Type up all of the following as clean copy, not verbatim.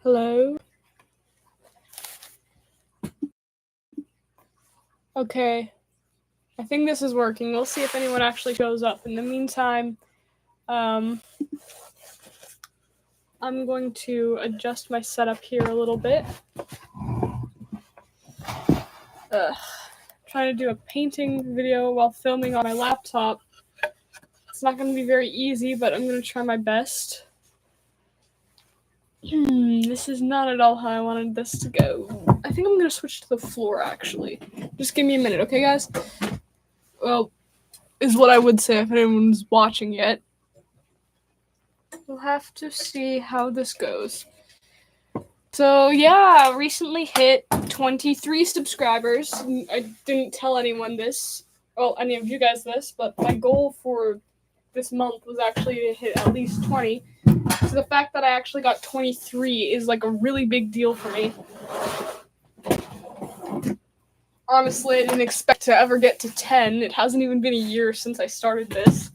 Hello? Okay. I think this is working. We'll see if anyone actually shows up. In the meantime, I'm going to adjust my setup here a little bit. Trying to do a painting video while filming on my laptop. It's not going to be very easy, but I'm going to try my best. This is not at all how I wanted this to go. I think I'm going to switch to the floor, actually. Just give me a minute, okay, guys? Well, is what I would say if anyone's watching yet. We'll have to see how this goes. So, yeah, recently hit 23 subscribers. I didn't tell anyone this, well, any of you guys this, but my goal for this month was actually to hit at least 20. So the fact that I actually got 23 is like a really big deal for me. Honestly, I didn't expect to ever get to 10. It hasn't even been a year since I started this.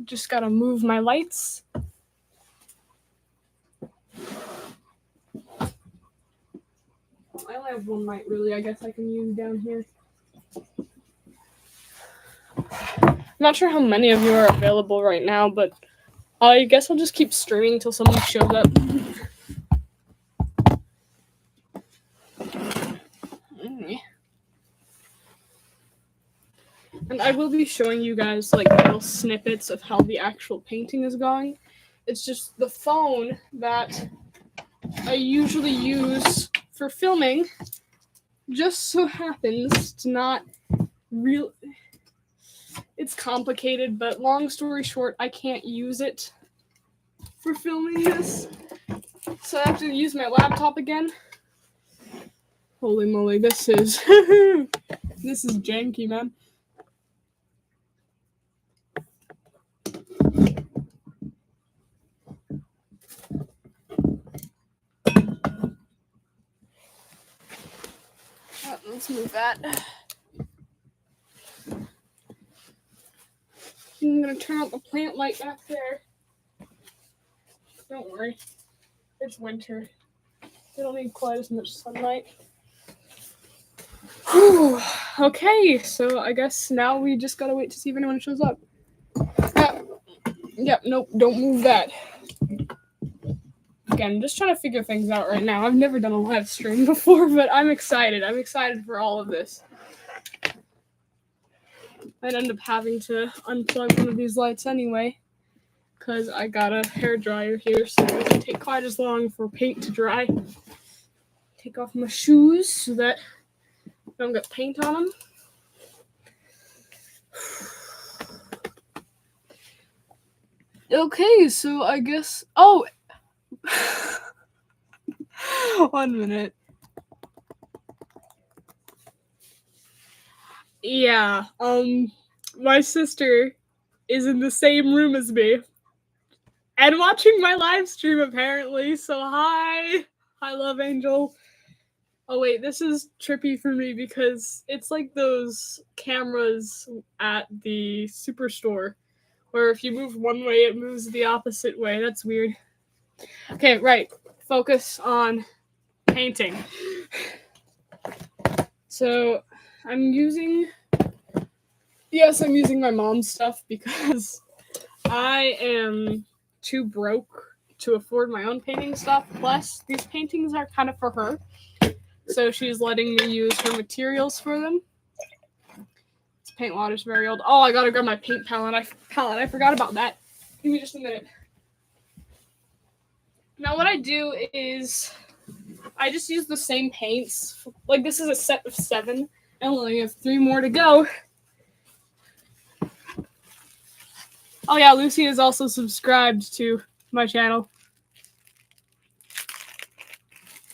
Just gotta move my lights. I only have one light, really. I guess I can use down here. I'm not sure how many of you are available right now, but I guess I'll just keep streaming until someone shows up. And I will be showing you guys like little snippets of how the actual painting is going. It's just the phone that I usually use for filming just so happens to not real. It's complicated, but long story short, I can't use it for filming this. So I have to use my laptop again. Holy moly, this is this is janky, man. Let's move that. I'm gonna turn out the plant light back there. Don't worry, it's winter. They don't need quite as much sunlight. Whew. Okay, so I guess now we just gotta wait to see if anyone shows up. Yep, nope, don't move that. Again, I'm just trying to figure things out right now. I've never done a live stream before, but I'm excited. I'm excited for all of this. I'd end up having to unplug one of these lights anyway, because I got a hairdryer here, so it doesn't take quite as long for paint to dry. Take off my shoes so that I don't get paint on them. Okay, so I guess... Oh! 1 minute. Yeah, my sister is in the same room as me. And watching my live stream, apparently. So hi, Love Angel. Oh wait, this is trippy for me because it's like those cameras at the Superstore, where if you move one way, it moves the opposite way. That's weird. Okay, right. Focus on painting. So I'm using my mom's stuff because I am too broke to afford my own painting stuff. Plus, these paintings are kind of for her. So she's letting me use her materials for them. This paint water's very old. Oh, I gotta grab my paint palette. I forgot about that. Give me just a minute. Now what I do is I just use the same paints. Like this is a set of 7. I only have 3 more to go. Oh yeah, Lucy is also subscribed to my channel.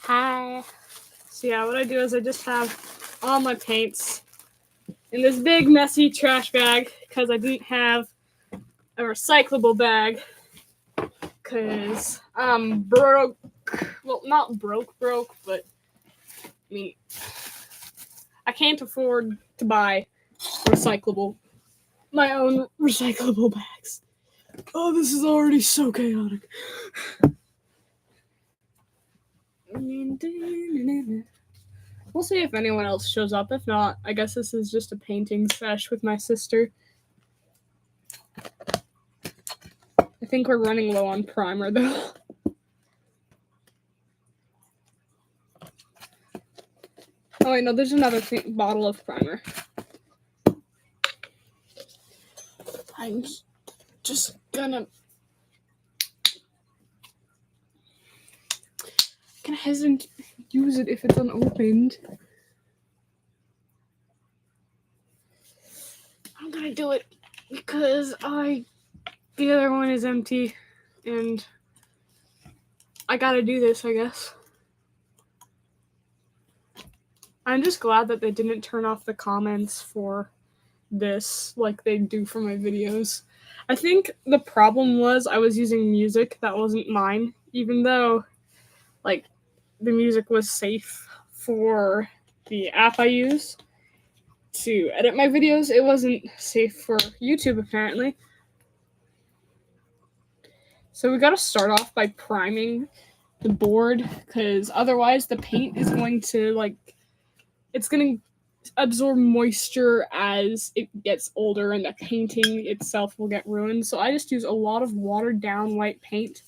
Hi. So yeah, what I do is I just have all my paints in this big messy trash bag because I didn't have a recyclable bag because I'm broke. Well, not broke, but I mean, I can't afford to buy my own recyclable bags. Oh, this is already so chaotic. We'll see if anyone else shows up. If not, I guess this is just a painting sesh with my sister. I think we're running low on primer though. Oh wait, no, there's another bottle of primer. I'm just gonna hesitant to use it if it's unopened. I'm gonna do it because the other one is empty and I gotta do this, I guess. I'm just glad that they didn't turn off the comments for this like they do for my videos. I think the problem was I was using music that wasn't mine, even though like the music was safe for the app I use to edit my videos. It wasn't safe for YouTube apparently. So we gotta start off by priming the board because otherwise the paint is going to it's gonna absorb moisture as it gets older and the painting itself will get ruined. So I just use a lot of watered down white paint.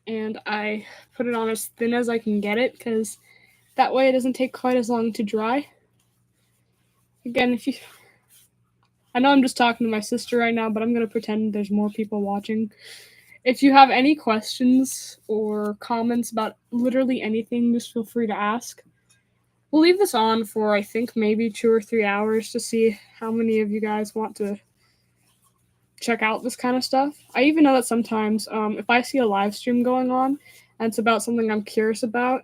And I put it on as thin as I can get it because that way it doesn't take quite as long to dry. Again, I know I'm just talking to my sister right now, but I'm going to pretend there's more people watching. If you have any questions or comments about literally anything, just feel free to ask. We'll leave this on for, I think, maybe 2 or 3 hours to see how many of you guys want to check out this kind of stuff. I even know that sometimes if I see a live stream going on and it's about something I'm curious about,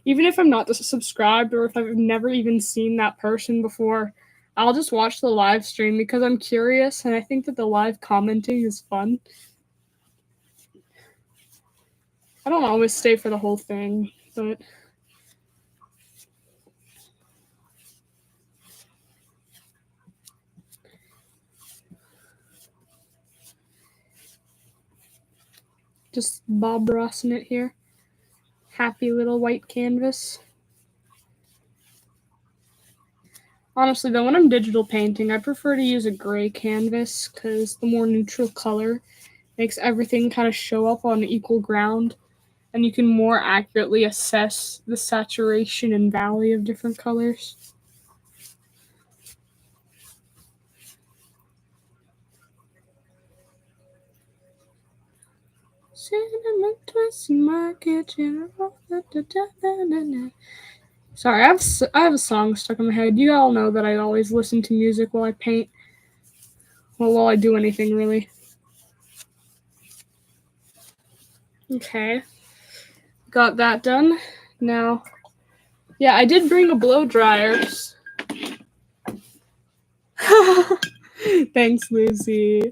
even if I'm not subscribed or if I've never even seen that person before, I'll just watch the live stream because I'm curious and I think that the live commenting is fun. I don't always stay for the whole thing, but just Bob Rossing it here. Happy little white canvas. Honestly though, when I'm digital painting, I prefer to use a gray canvas because the more neutral color makes everything kind of show up on equal ground and you can more accurately assess the saturation and valley of different colors. Cinnamon twist in my kitchen. Sorry, I have a song stuck in my head. You all know that I always listen to music while I paint. Well, while I do anything, really. Okay. Got that done. Now, yeah, I did bring a blow dryer. Thanks, Lucy.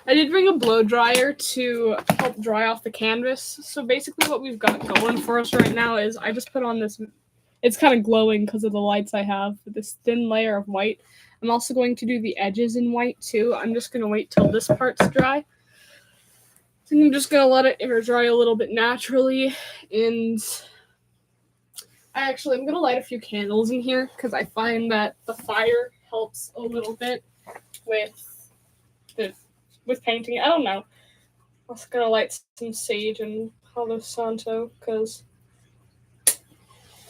I did bring a blow dryer to help dry off the canvas. So basically what we've got going for us right now is I just put on this, it's kind of glowing because of the lights I have, but this thin layer of white. I'm also going to do the edges in white too. I'm just going to wait till this part's dry. So I'm just going to let it air dry a little bit naturally. And I'm going to light a few candles in here because I find that the fire helps a little bit with painting. I don't know. I was gonna light some sage and Palo Santo because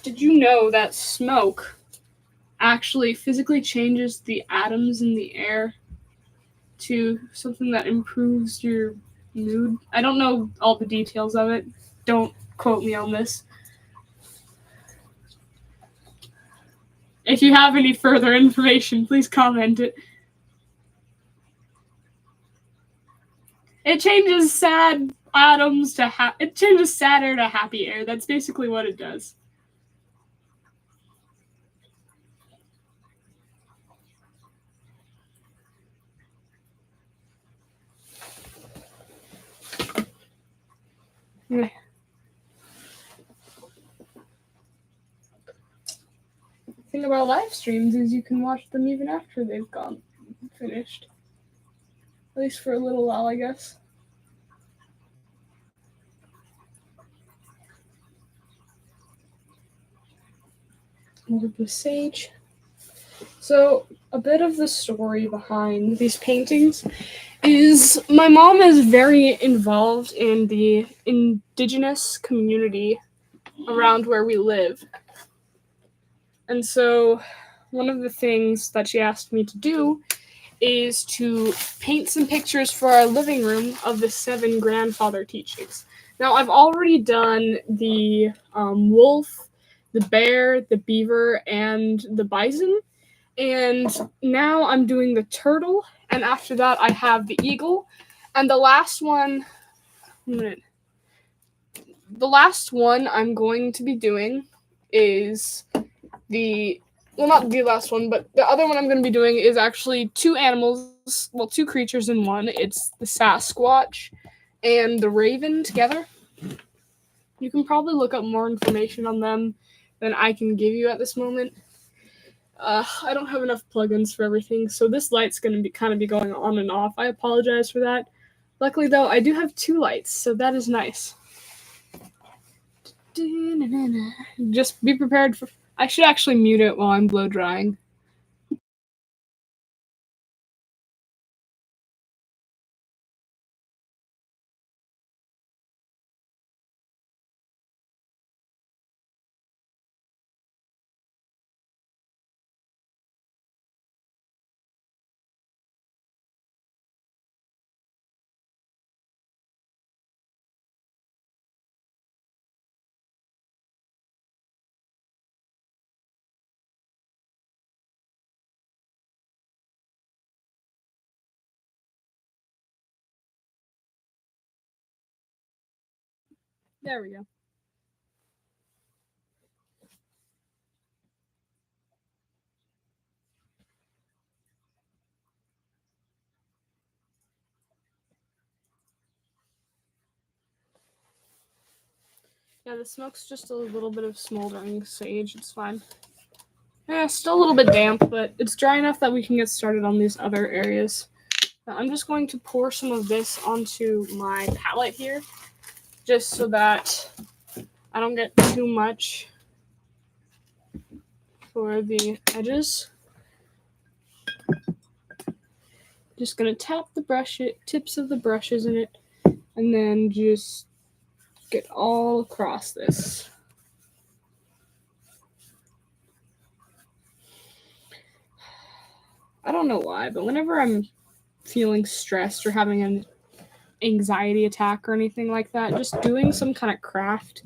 did you know that smoke actually physically changes the atoms in the air to something that improves your mood? I don't know all the details of it. Don't quote me on this. If you have any further information, please comment it. It changes sad atoms to it changes sad air to happy air. That's basically what it does. The thing about live streams is you can watch them even after they've gone finished. At least for a little while, I guess. With the sage. So, a bit of the story behind these paintings is my mom is very involved in the indigenous community around where we live. And so, one of the things that she asked me to do is to paint some pictures for our living room of the 7 grandfather teachings. Now, I've already done the wolf, the bear, the beaver, and the bison. And now I'm doing the turtle, and after that I have the eagle. And the last one I'm going to be doing is not the last one, but the other one I'm going to be doing is actually 2 animals, well, 2 creatures in one. It's the Sasquatch and the raven together. You can probably look up more information on them than I can give you at this moment. I don't have enough plugins for everything, so this light's going to be kind of be going on and off. I apologize for that. Luckily, though, I do have 2 lights, so that is nice. Just be prepared for... I should actually mute it while I'm blow drying. There we go. Yeah, the smoke's just a little bit of smoldering sage. It's fine. Yeah, still a little bit damp, but it's dry enough that we can get started on these other areas. Now, I'm just going to pour some of this onto my palette here, just so that I don't get too much for the edges. Just gonna tap the tips of the brushes in it, and then just get all across this. I don't know why, but whenever I'm feeling stressed or having an anxiety attack or anything like that, just doing some kind of craft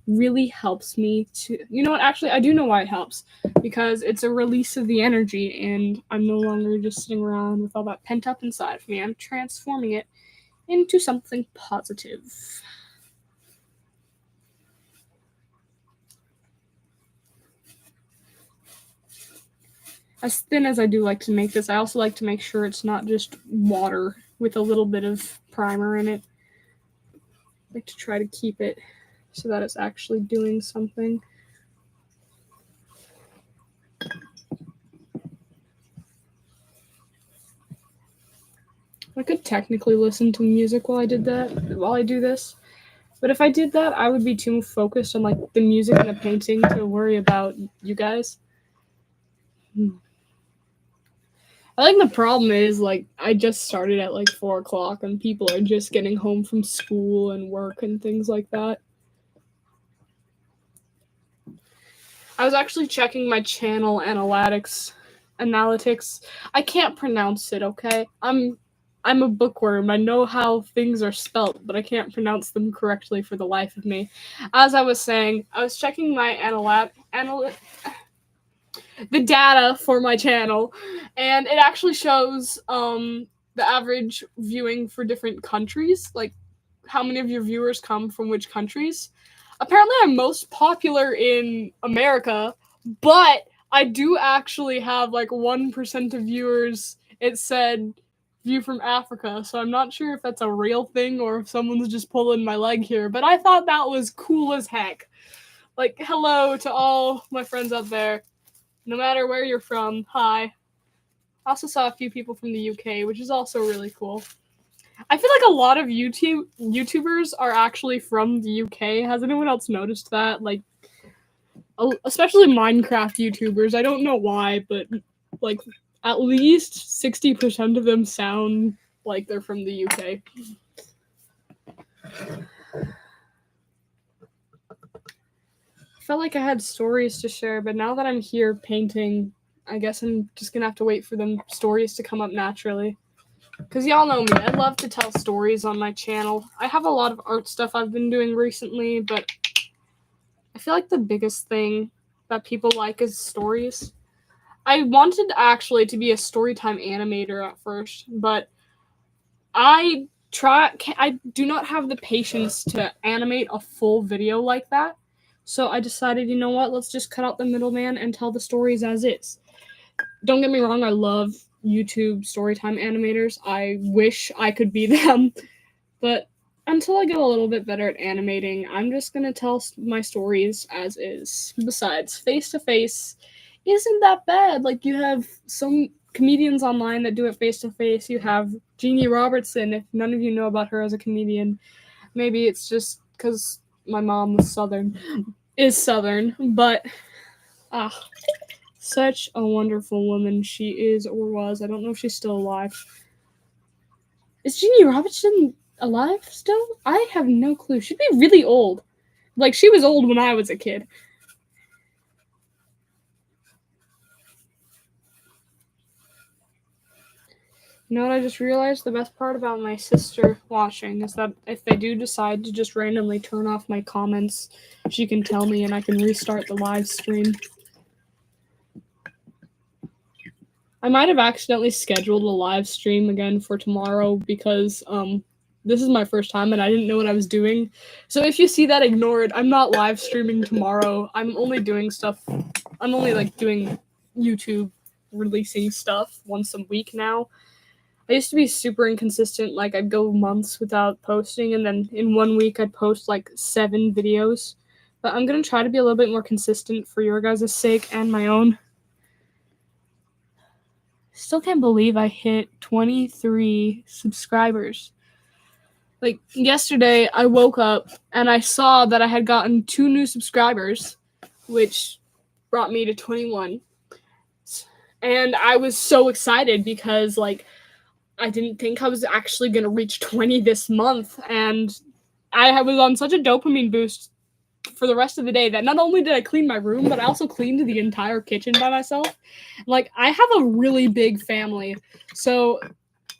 really helps me to... You know what? Actually, I do know why it helps. Because it's a release of the energy, and I'm no longer just sitting around with all that pent up inside of me. I'm transforming it into something positive. As thin as I do like to make this, I also like to make sure it's not just water with a little bit of primer in it. I like to try to keep it so that it's actually doing something. I could technically listen to music while I do this. But if I did that, I would be too focused on like the music and the painting to worry about you guys. I think the problem is like I just started at like 4 o'clock and people are just getting home from school and work and things like that. I was actually checking my channel analytics. I can't pronounce it, okay? I'm a bookworm. I know how things are spelt, but I can't pronounce them correctly for the life of me. As I was saying, I was checking my the data for my channel, and it actually shows the average viewing for different countries, like how many of your viewers come from which countries. Apparently, I'm most popular in America, but I do actually have like 1% of viewers, it said, view from Africa, so I'm not sure if that's a real thing or if someone's just pulling my leg here, but I thought that was cool as heck. Like, hello to all my friends out there. No matter where you're from, hi. I also saw a few people from the UK, which is also really cool. I feel like a lot of YouTubers are actually from the UK. Has anyone else noticed that? Like, especially Minecraft YouTubers. I don't know why, but like at least 60% of them sound like they're from the UK. I felt like I had stories to share, but now that I'm here painting, I guess I'm just gonna have to wait for them stories to come up naturally. Because y'all know me, I love to tell stories on my channel. I have a lot of art stuff I've been doing recently, but I feel like the biggest thing that people like is stories. I wanted actually to be a storytime animator at first, but I do not have the patience to animate a full video like that. So I decided, you know what, let's just cut out the middleman and tell the stories as is. Don't get me wrong, I love YouTube storytime animators. I wish I could be them, but until I get a little bit better at animating, I'm just gonna tell my stories as is. Besides, face to face isn't that bad. Like, you have some comedians online that do it face to face. You have Jeannie Robertson, if none of you know about her as a comedian. Maybe it's just because my mom was is Southern, but such a wonderful woman she is or was. I don't know if she's still alive. Is Jeannie Robertson alive still? I have no clue. She'd be really old. Like, she was old when I was a kid. You know what I just realized? The best part about my sister watching is that if they do decide to just randomly turn off my comments, she can tell me and I can restart the live stream. I might have accidentally scheduled a live stream again for tomorrow because this is my first time and I didn't know what I was doing. So if you see that, ignore it. I'm not live streaming tomorrow. I'm only doing doing YouTube releasing stuff once a week now. I used to be super inconsistent. Like, I'd go months without posting, and then in 1 week I'd post like 7 videos. But I'm gonna try to be a little bit more consistent for your guys' sake and my own. Still can't believe I hit 23 subscribers. Like, yesterday I woke up and I saw that I had gotten 2 new subscribers, which brought me to 21. And I was so excited because, like, I didn't think I was actually going to reach 20 this month, and I was on such a dopamine boost for the rest of the day that not only did I clean my room, but I also cleaned the entire kitchen by myself. Like, I have a really big family, so,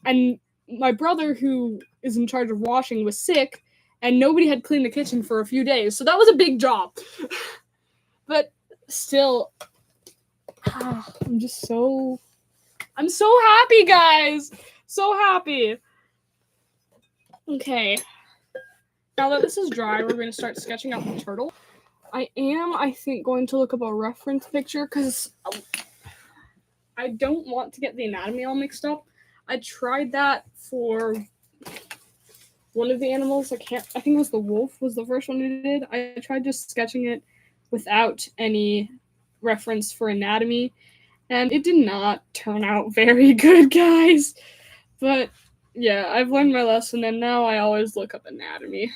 and my brother, who is in charge of washing, was sick, and nobody had cleaned the kitchen for a few days, so that was a big job. But still, I'm so happy, guys! So happy. Okay. Now that this is dry, we're going to start sketching out the turtle. I think, going to look up a reference picture because I don't want to get the anatomy all mixed up. I tried that for one of the animals. I think it was the wolf was the first one who did. I tried just sketching it without any reference for anatomy, and it did not turn out very good, guys. But yeah, I've learned my lesson, and now I always look up anatomy.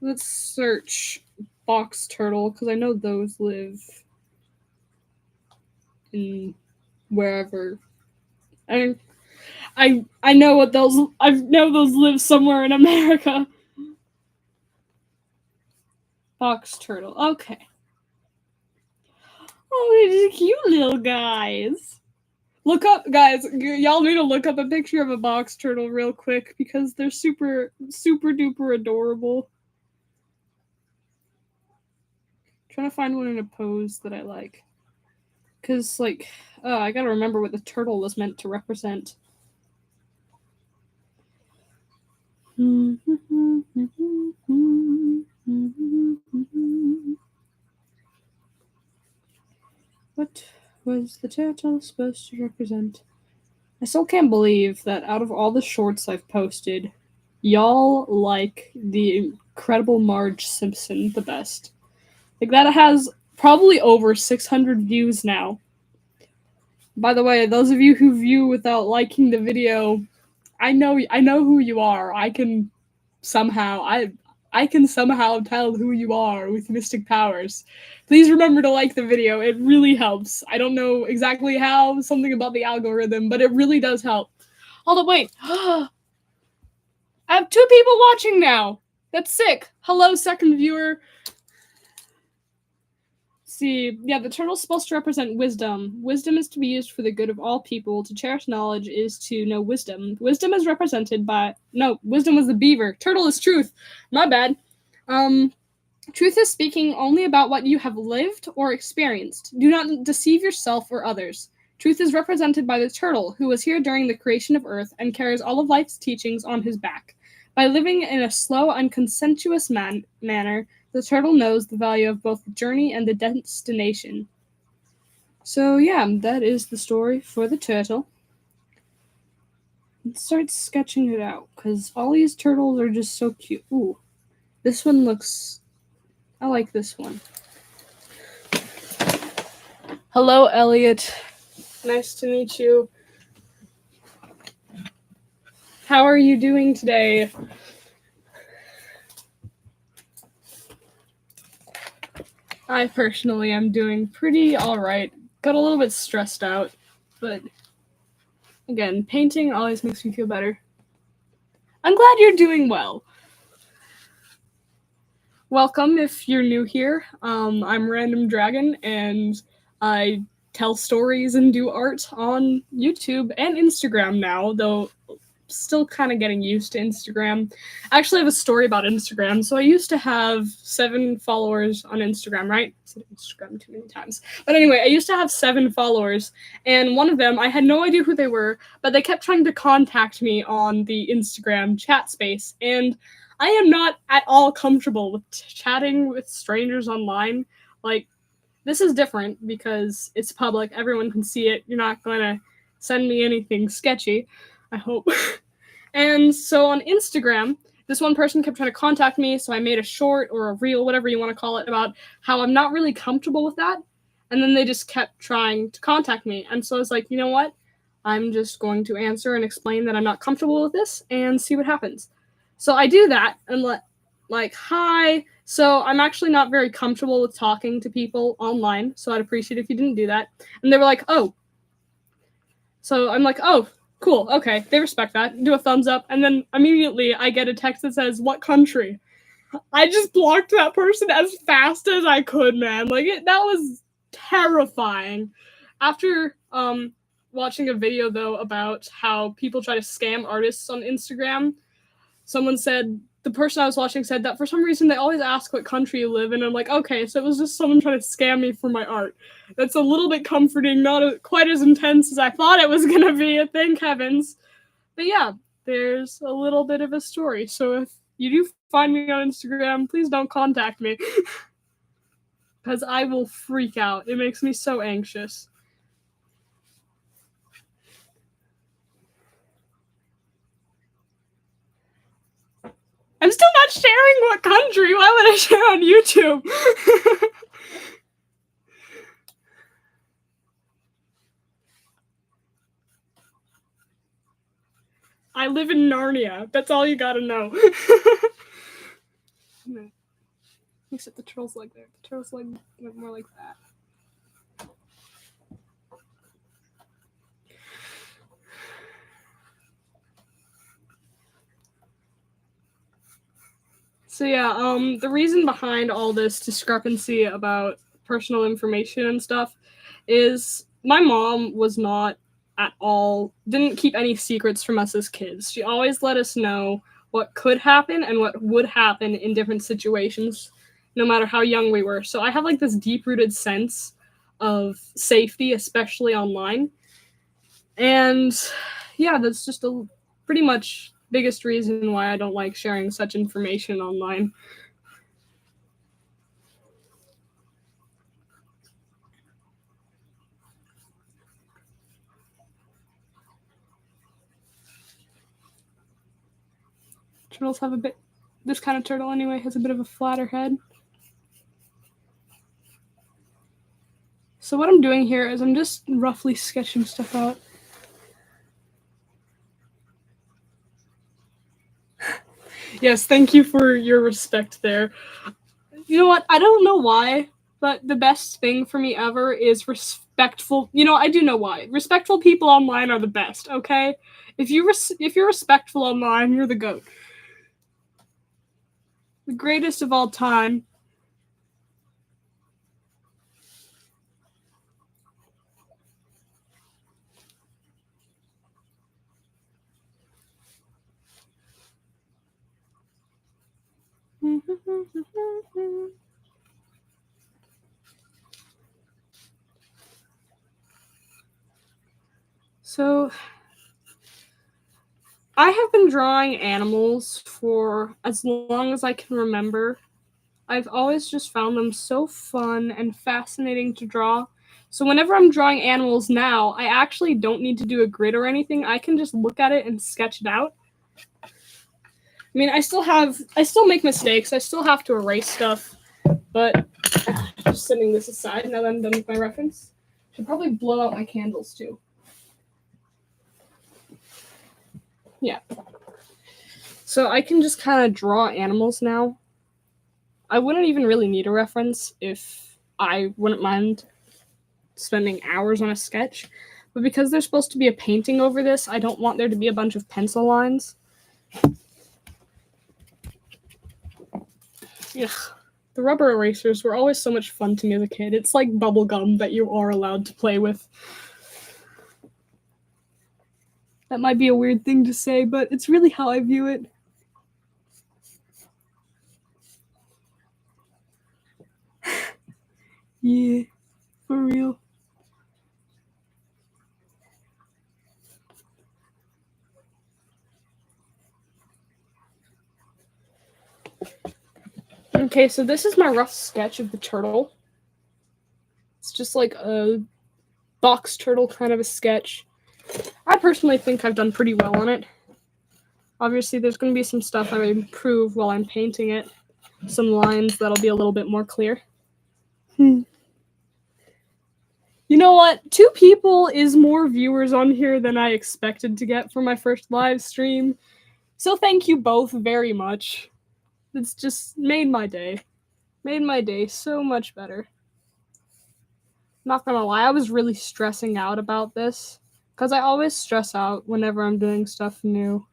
Let's search box turtle, because I know those live in wherever. I know what those. I know those live somewhere in America. Box turtle. Okay. Oh, they're just cute little guys. Look up, guys. Y'all need to look up a picture of a box turtle real quick because they're super, super duper adorable. I'm trying to find one in a pose that I like. Because, like, I gotta remember what the turtle was meant to represent. What was the turtle supposed to represent? I still can't believe that out of all the shorts I've posted, y'all like the Incredible Marge Simpson the best. Like, that has probably over 600 views now. By the way, those of you who view without liking the video, I know who you are. I can somehow I can somehow tell who you are with mystic powers. Please remember to like the video. It really helps. I don't know exactly how, something about the algorithm, but it really does help. Hold up, wait. I have 2 people watching now. That's sick. Hello, second viewer. See, yeah, the turtle's supposed to represent wisdom. Wisdom is to be used for the good of all people. To cherish knowledge is to know wisdom. Wisdom is represented by wisdom was the beaver. Turtle is truth. My bad. Truth is speaking only about what you have lived or experienced. Do not deceive yourself or others. Truth is represented by the turtle, who was here during the creation of Earth and carries all of life's teachings on his back. By living in a slow and conscientious manner, the turtle knows the value of both the journey and the destination. So yeah, that is the story for the turtle. Let's start sketching it out, because all these turtles are just so cute. Ooh, this one looks... I like this one. Hello, Elliot. Nice to meet you. How are you doing today? I personally am doing pretty alright. Got a little bit stressed out, but again, painting always makes me feel better. I'm glad you're doing well. Welcome if you're new here. I'm Random Dragon, and I tell stories and do art on YouTube and Instagram now, though still kind of getting used to Instagram. I actually have a story about Instagram. So I used to have 7 followers on Instagram, right? I said Instagram too many times. But anyway, I used to have 7 followers, and one of them, I had no idea who they were, but they kept trying to contact me on the Instagram chat space, and I am not at all comfortable with chatting with strangers online. Like, this is different because it's public, everyone can see it. You're not going to send me anything sketchy, I hope. And so on Instagram, this one person kept trying to contact me, so I made a short or a reel, whatever you want to call it, about how I'm not really comfortable with that. And then they just kept trying to contact me. And so I was like, you know what? I'm just going to answer and explain that I'm not comfortable with this and see what happens. So I do that and like, hi. So I'm actually not very comfortable with talking to people online, so I'd appreciate if you didn't do that. And they were like, oh. So I'm like, oh, cool, okay, they respect that. Do a thumbs up, and then immediately I get a text that says, what country? I just blocked that person as fast as I could, man. Like, that was terrifying. After watching a video, though, about how people try to scam artists on Instagram, someone said, the person I was watching said that for some reason they always ask what country you live in. I'm like, okay, so it was just someone trying to scam me for my art. That's a little bit comforting, not quite as intense as I thought it was going to be, thank heavens. But yeah, there's a little bit of a story. So if you do find me on Instagram, please don't contact me. Because I will freak out. It makes me so anxious. I'm still not sharing what country. Why would I share on YouTube? I live in Narnia. That's all you gotta know. Except the turtle's leg there. The turtle's leg went more like that. So yeah, the reason behind all this discrepancy about personal information and stuff is my mom was not at all, didn't keep any secrets from us as kids. She always let us know what could happen and what would happen in different situations, no matter how young we were. So I have like this deep-rooted sense of safety, especially online. And yeah, that's just a pretty much biggest reason why I don't like sharing such information online. Turtles have a bit, this kind of turtle anyway has a bit of a flatter head. So what I'm doing here is I'm just roughly sketching stuff out. Yes, thank you for your respect there. You know what? I don't know why, but the best thing for me ever is respectful. You know, I do know why. Respectful people online are the best. Okay, if you're respectful online, you're the goat, the greatest of all time. So, I have been drawing animals for as long as I can remember. I've always just found them so fun and fascinating to draw. So whenever I'm drawing animals now, I actually don't need to do a grid or anything. I can just look at it and sketch it out. I mean, I still make mistakes. I still have to erase stuff, but just setting this aside now that I'm done with my reference. Should probably blow out my candles too. Yeah. So I can just kind of draw animals now. I wouldn't even really need a reference if I wouldn't mind spending hours on a sketch. But because there's supposed to be a painting over this, I don't want there to be a bunch of pencil lines. Ugh. The rubber erasers were always so much fun to me as a kid. It's like bubble gum that you are allowed to play with. That might be a weird thing to say, but it's really how I view it. Yeah, for real. Okay, so this is my rough sketch of the turtle. It's just like a box turtle kind of a sketch. I personally think I've done pretty well on it. Obviously, there's going to be some stuff I improve while I'm painting it. Some lines that'll be a little bit more clear. You know what? 2 people is more viewers on here than I expected to get for my first live stream. So thank you both very much. It's just made my day. Made my day so much better. Not gonna lie, I was really stressing out about this. Because I always stress out whenever I'm doing stuff new.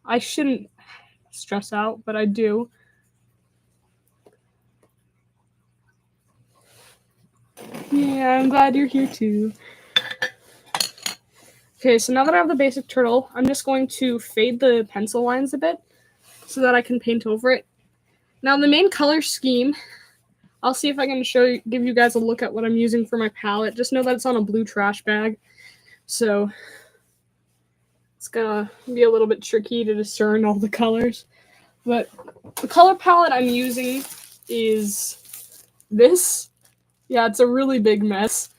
I shouldn't stress out, but I do. Yeah, I'm glad you're here too. Okay, so now that I have the basic turtle, I'm just going to fade the pencil lines a bit so that I can paint over it. Now the main color scheme, I'll see if I can give you guys a look at what I'm using for my palette. Just know that it's on a blue trash bag, so it's gonna be a little bit tricky to discern all the colors. But the color palette I'm using is this. Yeah, it's a really big mess.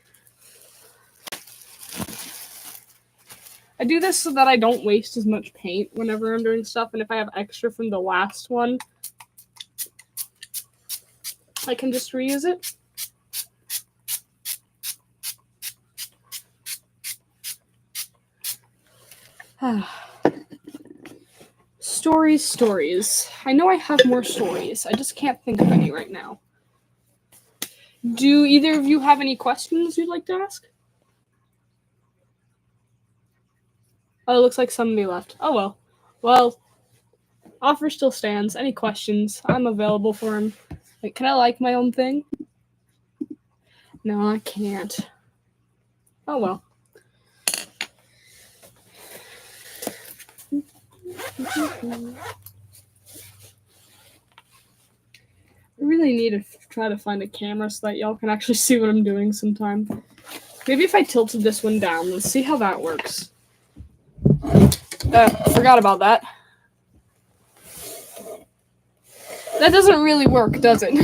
I do this so that I don't waste as much paint whenever I'm doing stuff, and if I have extra from the last one, I can just reuse it. Stories. I know I have more stories. I just can't think of any right now. Do either of you have any questions you'd like to ask? Oh, it looks like somebody left. Oh well. Well, offer still stands. Any questions? I'm available for them. Wait, can I like my own thing? No, I can't. Oh well. I really need to try to find a camera so that y'all can actually see what I'm doing sometime. Maybe if I tilted this one down, let's see how that works. Forgot about that. That doesn't really work, does it?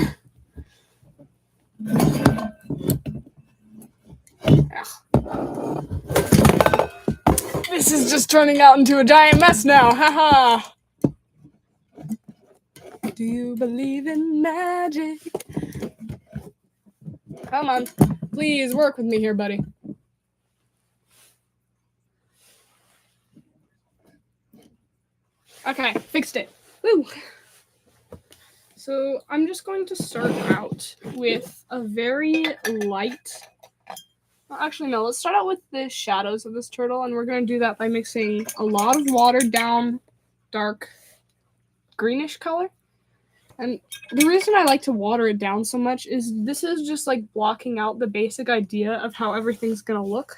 This is just turning out into a giant mess now. Haha. Do you believe in magic? Come on. Please work with me here, buddy. Okay, fixed it. Woo! So I'm just going to start out with a very light. Well, actually, no. Let's start out with the shadows of this turtle, and we're going to do that by mixing a lot of watered down, dark, greenish color. And the reason I like to water it down so much is this is just like blocking out the basic idea of how everything's going to look.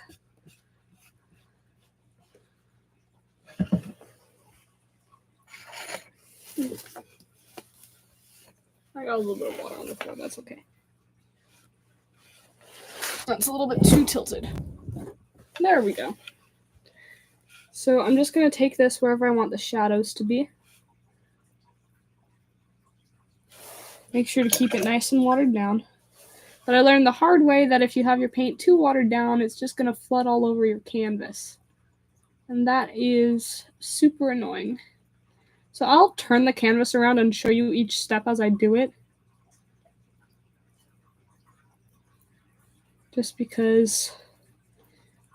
I got a little bit of water on the floor. That's okay. That's a little bit too tilted. There we go. So I'm just going to take this wherever I want the shadows to be. Make sure to keep it nice and watered down. But I learned the hard way that if you have your paint too watered down, it's just going to flood all over your canvas. And that is super annoying. So I'll turn the canvas around and show you each step as I do it. Just because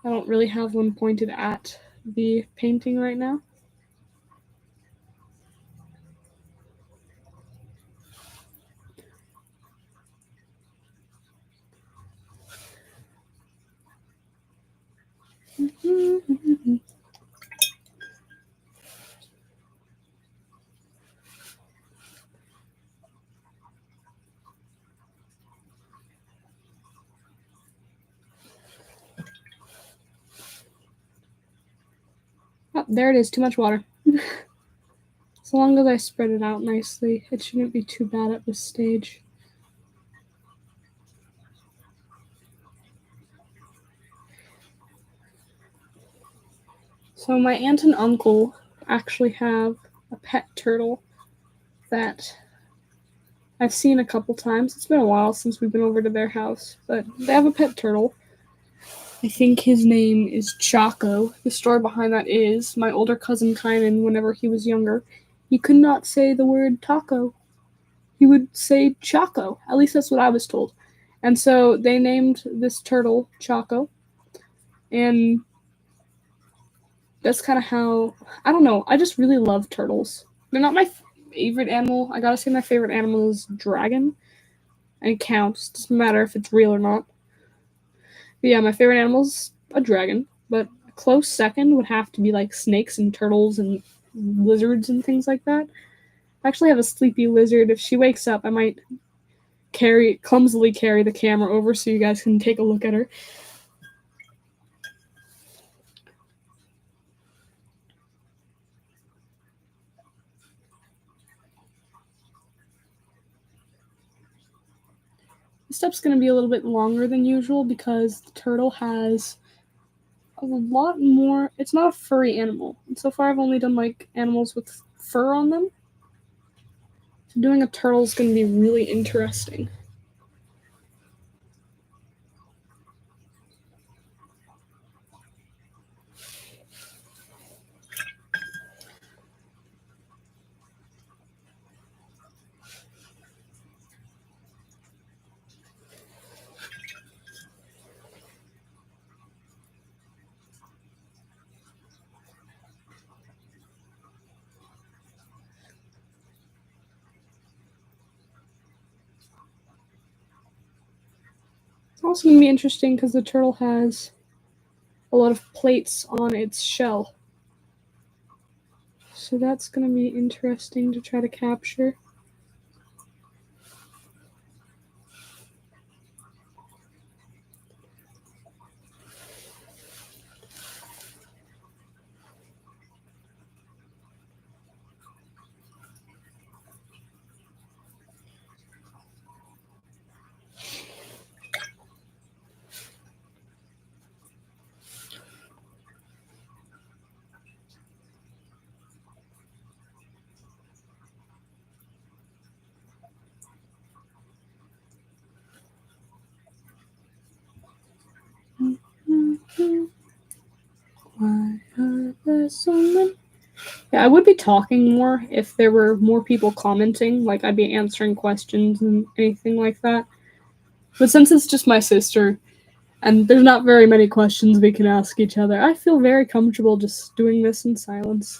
I don't really have one pointed at the painting right now. Oh, there it is, too much water. As long as I spread it out nicely, it shouldn't be too bad at this stage. So my aunt and uncle actually have a pet turtle that I've seen a couple times. It's been a while since we've been over to their house, but they have a pet turtle. I think his name is Chaco. The story behind that is my older cousin Kynan, whenever he was younger, he could not say the word taco. He would say Chaco. At least that's what I was told. And so they named this turtle Chaco. And that's kind of how, I don't know, I just really love turtles. They're not my favorite animal. I gotta say my favorite animal is dragon. And it counts. Doesn't matter if it's real or not. But yeah, my favorite animal is a dragon. But a close second would have to be like snakes and turtles and lizards and things like that. I actually have a sleepy lizard. If she wakes up, I might clumsily carry the camera over so you guys can take a look at her. This step's going to be a little bit longer than usual because the turtle has a lot more. It's not a furry animal. And so far I've only done like animals with fur on them. So doing a turtle is going to be really interesting. It's also going to be interesting because the turtle has a lot of plates on its shell. So that's going to be interesting to try to capture. Why are there so many? Yeah, I would be talking more if there were more people commenting, like I'd be answering questions and anything like that. But since it's just my sister, and there's not very many questions we can ask each other, I feel very comfortable just doing this in silence.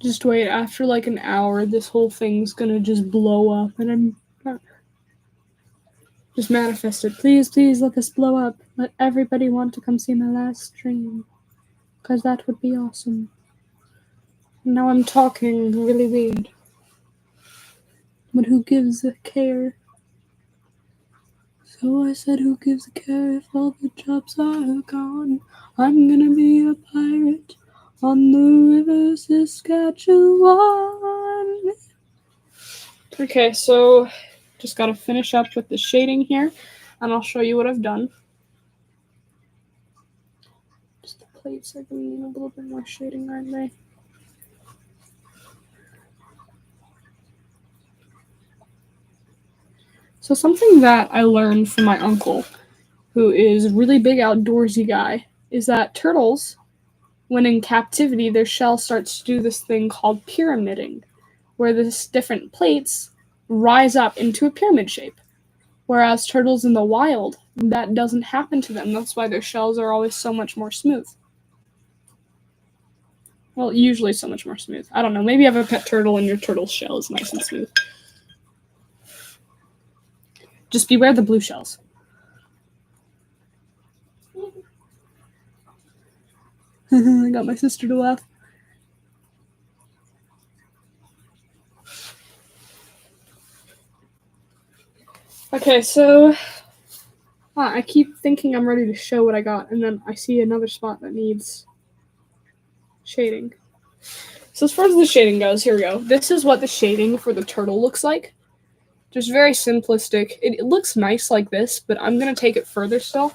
Just wait, after like an hour, this whole thing's gonna just blow up, and I'm not. Just manifest it. Please, please let this blow up. Let everybody want to come see my last stream. Because that would be awesome. Now I'm talking really weird. But who gives a care? So I said, who gives a care if all the jobs are gone? I'm gonna be a pirate on the river Saskatchewan. Okay, so just gotta finish up with the shading here, and I'll show you what I've done. Just the plates are gonna need a little bit more shading, aren't they? So something that I learned from my uncle, who is a really big outdoorsy guy, is that turtles, when in captivity, their shell starts to do this thing called pyramiding, where the different plates rise up into a pyramid shape. Whereas turtles in the wild, that doesn't happen to them. That's why their shells are always so much more smooth. Well, usually so much more smooth. I don't know. Maybe you have a pet turtle and your turtle's shell is nice and smooth. Just beware the blue shells. I got my sister to laugh. Okay, so I keep thinking I'm ready to show what I got, and then I see another spot that needs shading. So as far as the shading goes, here we go. This is what the shading for the turtle looks like. Just very simplistic. It looks nice like this, but I'm going to take it further still,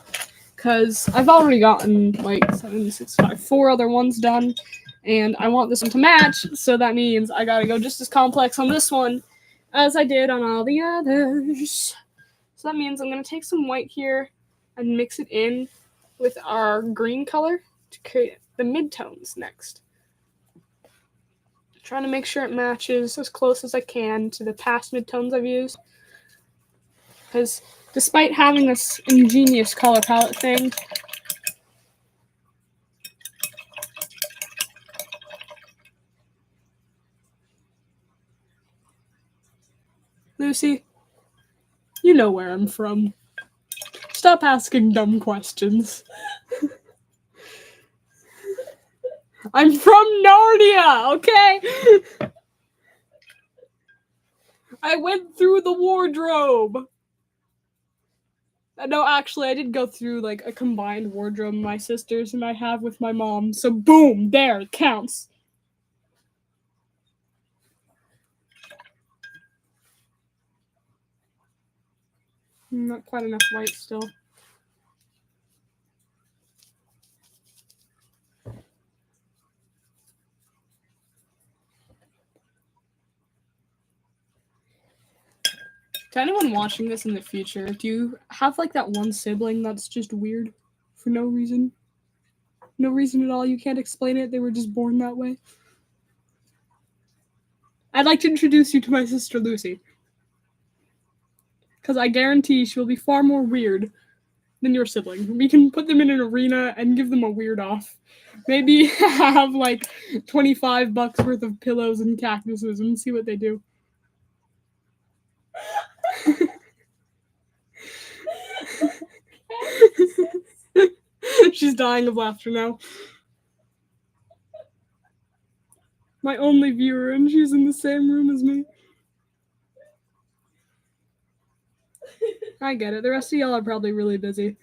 because I've already gotten like 7, 6, 5, 4 other ones done, and I want this one to match, so that means I gotta go just as complex on this one as I did on all the others. So that means I'm going to take some white here and mix it in with our green color to create the midtones next. Trying to make sure it matches as close as I can to the past midtones I've used. Because despite having this ingenious color palette thing, Lucy, you know where I'm from. Stop asking dumb questions. I'm from Narnia, okay? I went through the wardrobe. No, actually, I did go through like a combined wardrobe my sisters and I have with my mom. So boom, there, it counts. Not quite enough white still. To anyone watching this in the future, do you have like that one sibling that's just weird for no reason? No reason at all, you can't explain it, they were just born that way? I'd like to introduce you to my sister Lucy. Because I guarantee she will be far more weird than your sibling. We can put them in an arena and give them a weird off. Maybe have like $25 worth of pillows and cactuses and see what they do. She's dying of laughter now. My only viewer, and she's in the same room as me. I get it. The rest of y'all are probably really busy.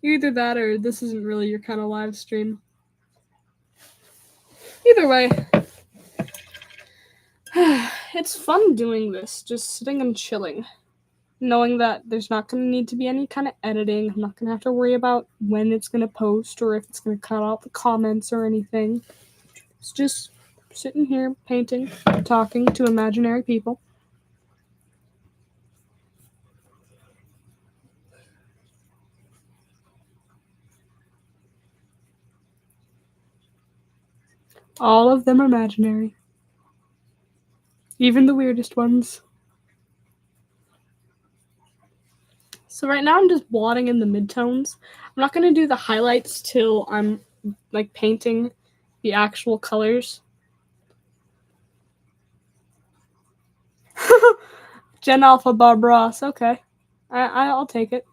Either that or this isn't really your kind of live stream. Either way, it's fun doing this, just sitting and chilling. Knowing that there's not going to need to be any kind of editing. I'm not going to have to worry about when it's going to post or if it's going to cut out the comments or anything. It's just sitting here, painting, talking to imaginary people. All of them are imaginary. Even the weirdest ones. So right now I'm just blotting in the midtones. I'm not going to do the highlights till I'm like painting the actual colors. Gen Alpha Bob Ross. Okay, I'll take it.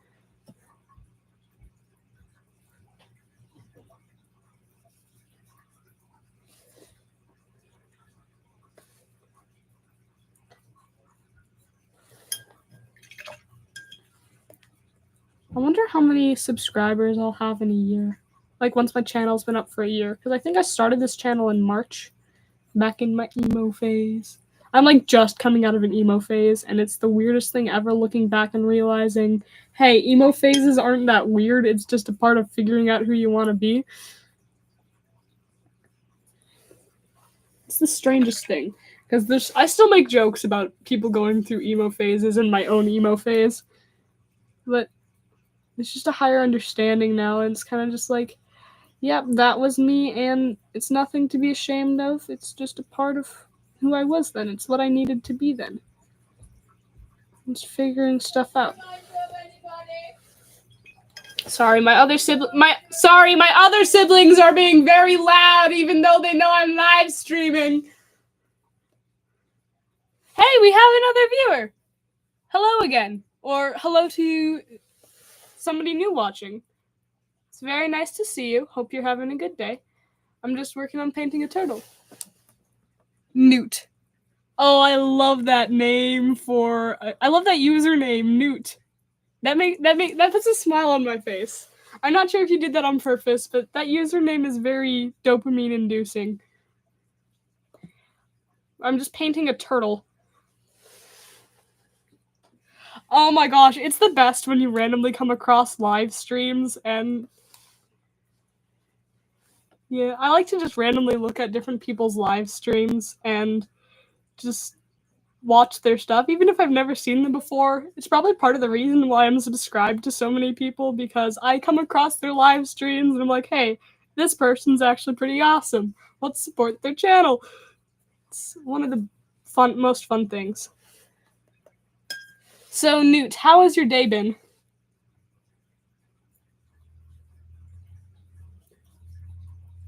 I wonder how many subscribers I'll have in a year. Like once my channel's been up for a year. Because I think I started this channel in March. Back in my emo phase. I'm like just coming out of an emo phase, and it's the weirdest thing ever looking back and realizing, hey, emo phases aren't that weird. It's just a part of figuring out who you want to be. It's the strangest thing. Because I still make jokes about people going through emo phases and my own emo phase. But it's just a higher understanding now, and it's kind of just like, yep, that was me, and it's nothing to be ashamed of. It's just a part of who I was then. It's what I needed to be then. I'm just figuring stuff out. Sorry, my other siblings are being very loud, even though they know I'm live streaming. Hey, we have another viewer. Hello again, or hello to somebody new watching. It's very nice to see you. Hope you're having a good day. I'm just working on painting a turtle. Newt. Oh, I love that name I love that username, Newt. That puts a smile on my face. I'm not sure if you did that on purpose, but that username is very dopamine inducing. I'm just painting a turtle. Oh my gosh, it's the best when you randomly come across live streams, and yeah, I like to just randomly look at different people's live streams and just watch their stuff, even if I've never seen them before. It's probably part of the reason why I'm subscribed to so many people, because I come across their live streams and I'm like, hey, this person's actually pretty awesome. Let's support their channel. It's one of the most fun things. So, Newt, how has your day been?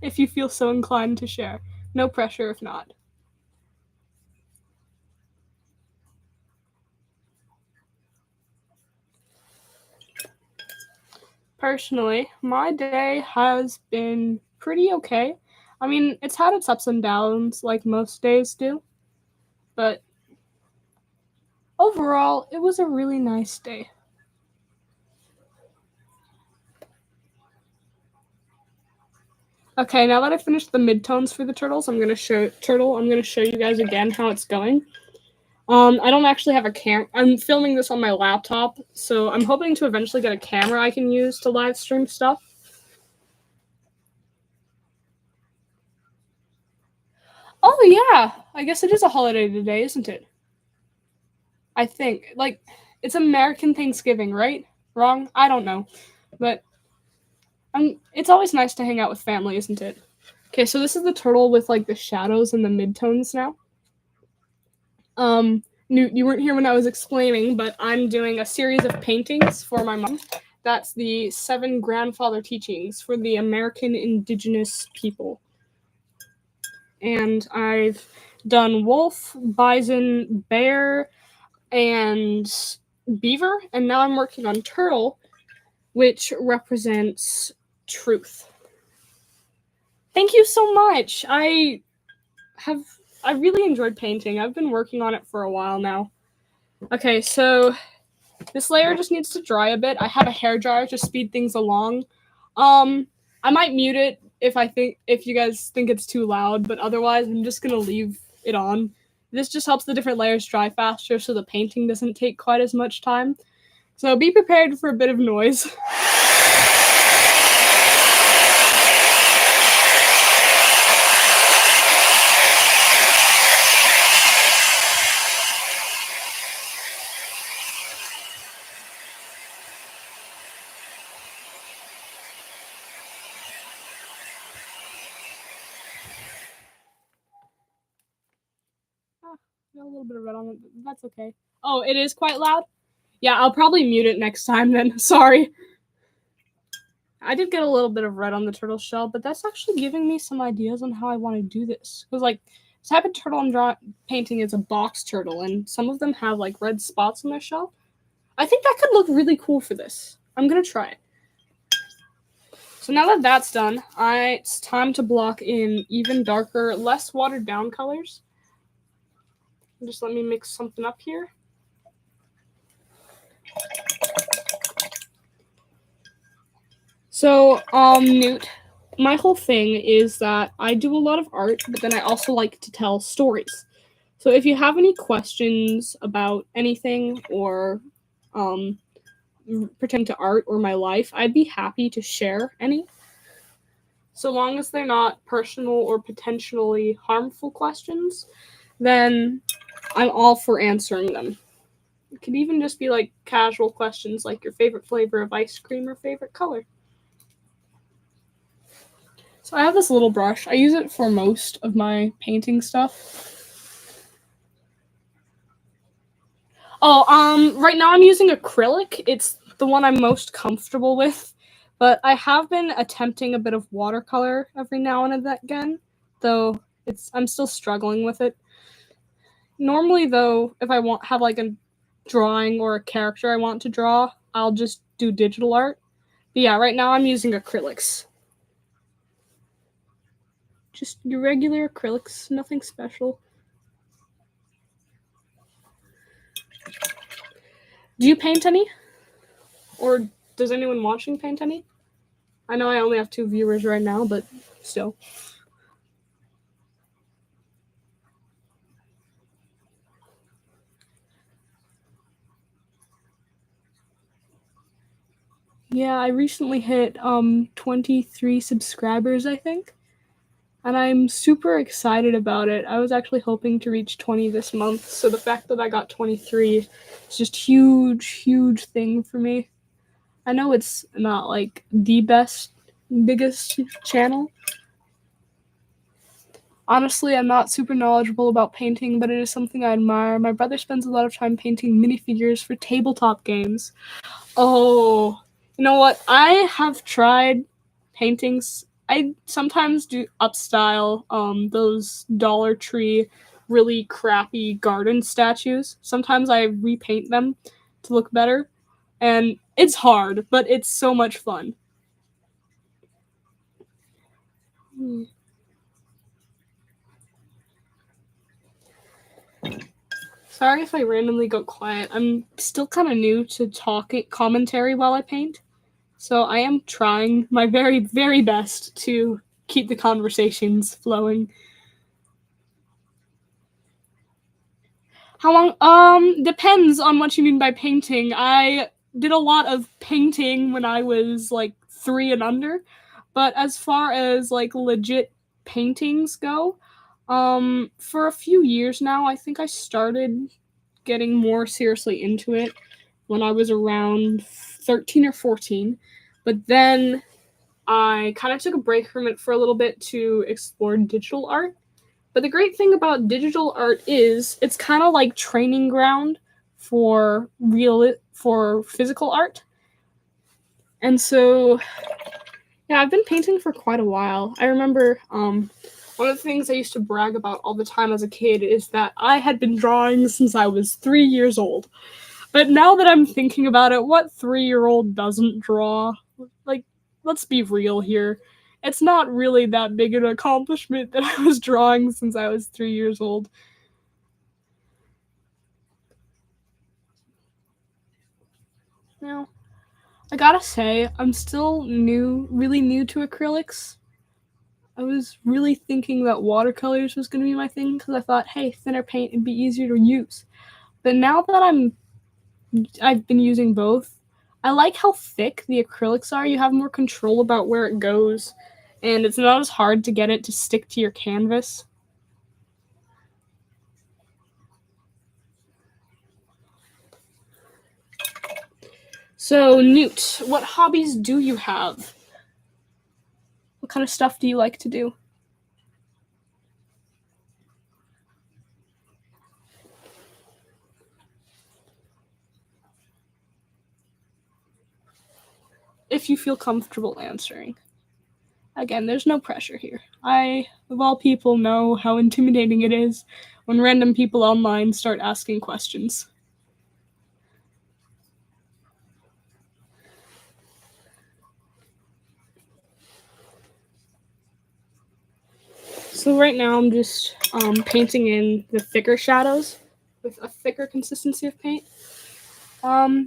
If you feel so inclined to share. No pressure if not. Personally, my day has been pretty okay. I mean, it's had its ups and downs like most days do, but overall, it was a really nice day. Okay, now that I finished the midtones for the turtles, I'm gonna show you guys again how it's going. I don't actually have a I'm filming this on my laptop, so I'm hoping to eventually get a camera I can use to live stream stuff. Oh yeah, I guess it is a holiday today, isn't it? I think, like, it's American Thanksgiving, right? Wrong? I don't know, but it's always nice to hang out with family, isn't it? Okay, so this is the turtle with like the shadows and the midtones now. Newt, you weren't here when I was explaining, but I'm doing a series of paintings for my mom. That's the 7 grandfather teachings for the American indigenous people. And I've done wolf, bison, bear, and beaver, and now I'm working on turtle, which represents truth. Thank you so much. I really enjoyed painting. I've been working on it for a while now. Okay, so this layer just needs to dry a bit. I have a hair dryer to speed things along. I might mute it if you guys think it's too loud, but otherwise I'm just gonna leave it on. This just helps the different layers dry faster, so the painting doesn't take quite as much time. So be prepared for a bit of noise. Got a little bit of red on it, but that's okay. Oh, it is quite loud? Yeah, I'll probably mute it next time then. Sorry. I did get a little bit of red on the turtle shell, but that's actually giving me some ideas on how I want to do this. Because, like, the type of turtle I'm painting is a box turtle, and some of them have, like, red spots on their shell. I think that could look really cool for this. I'm going to try it. So now that that's done, it's time to block in even darker, less watered down colors. Just let me mix something up here. So, Newt, my whole thing is that I do a lot of art, but then I also like to tell stories. So if you have any questions about anything or pertaining to art or my life, I'd be happy to share any. So long as they're not personal or potentially harmful questions, then I'm all for answering them. It could even just be like casual questions like your favorite flavor of ice cream or favorite color. So I have this little brush. I use it for most of my painting stuff. Oh, right now I'm using acrylic. It's the one I'm most comfortable with. But I have been attempting a bit of watercolor every now and again, though I'm still struggling with it. Normally, though, if I have like a drawing or a character I want to draw, I'll just do digital art. But yeah, right now I'm using acrylics. Just your regular acrylics, nothing special. Do you paint any? Or does anyone watching paint any? I know I only have 2 viewers right now, but still. Yeah, I recently hit 23 subscribers, I think. And I'm super excited about it. I was actually hoping to reach 20 this month, so the fact that I got 23 is just huge thing for me. I know it's not like the biggest channel. Honestly, I'm not super knowledgeable about painting, but it is something I admire. My brother spends a lot of time painting minifigures for tabletop games. Oh, you know what? I have tried paintings. I sometimes do upstyle those Dollar Tree really crappy garden statues. Sometimes I repaint them to look better, and it's hard, but it's so much fun. Sorry if I randomly go quiet. I'm still kind of new to talking commentary while I paint. So I am trying my very best to keep the conversations flowing. How long? Depends on what you mean by painting. I did a lot of painting when I was like 3 and under, but as far as like legit paintings go, for a few years now, I think I started getting more seriously into it when I was around 13 or 14. But then I kind of took a break from it for a little bit to explore digital art. But the great thing about digital art is it's kind of like training ground for physical art. And so yeah, I've been painting for quite a while. I remember one of the things I used to brag about all the time as a kid is that I had been drawing since I was 3 years old. But now that I'm thinking about it, what 3-year-old doesn't draw? Like, let's be real here. It's not really that big an accomplishment that I was drawing since I was 3 years old. Now, I gotta say, I'm still really new to acrylics. I was really thinking that watercolors was gonna be my thing because I thought, hey, thinner paint would be easier to use. But now that I've been using both, I like how thick the acrylics are. You have more control about where it goes, and it's not as hard to get it to stick to your canvas. So, Newt, what hobbies do you have? What kind of stuff do you like to do? if you feel comfortable answering. Again, there's no pressure here. I, of all people, know how intimidating it is when random people online start asking questions. So right now I'm just painting in the thicker shadows with a thicker consistency of paint.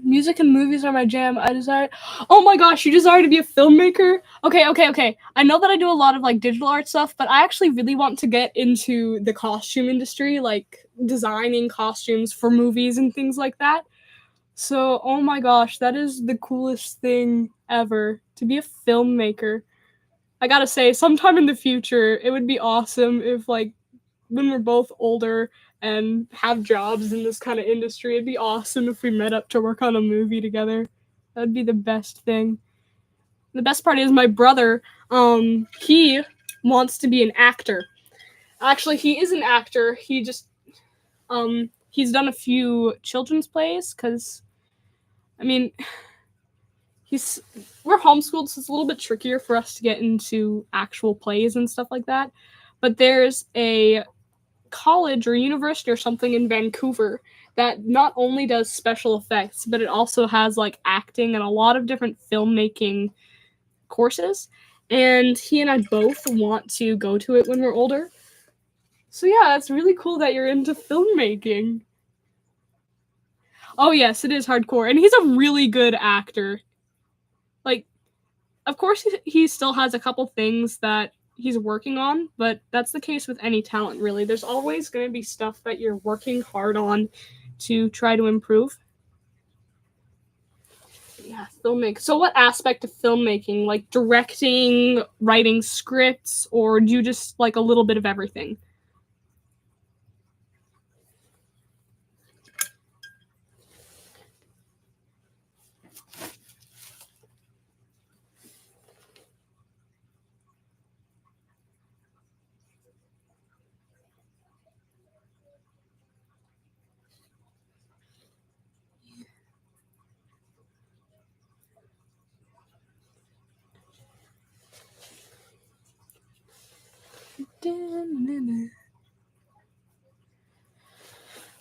Music and movies are my jam. Oh my gosh, you desire to be a filmmaker? Okay. I know that I do a lot of like digital art stuff, but I actually really want to get into the costume industry, like designing costumes for movies and things like that. So, oh my gosh, that is the coolest thing ever, to be a filmmaker. I gotta say, sometime in the future, it would be awesome if, like, when we're both older and have jobs in this kind of industry, it'd be awesome if we met up to work on a movie together. That'd be the best thing. The best part is my brother, he wants to be an actor. Actually, he is an actor. He's done a few children's plays because, I mean, we're homeschooled, so it's a little bit trickier for us to get into actual plays and stuff like that. But there's a college or university or something in Vancouver that not only does special effects, but it also has like acting and a lot of different filmmaking courses. And he and I both want to go to it when we're older. So yeah, it's really cool that you're into filmmaking. Oh yes, it is hardcore. And he's a really good actor. Like, of course, he still has a couple things that he's working on, but that's the case with any talent, really. There's always going to be stuff that you're working hard on to try to improve. Yeah, filmmaking. So what aspect of filmmaking? Like directing, writing scripts, or do you just like a little bit of everything?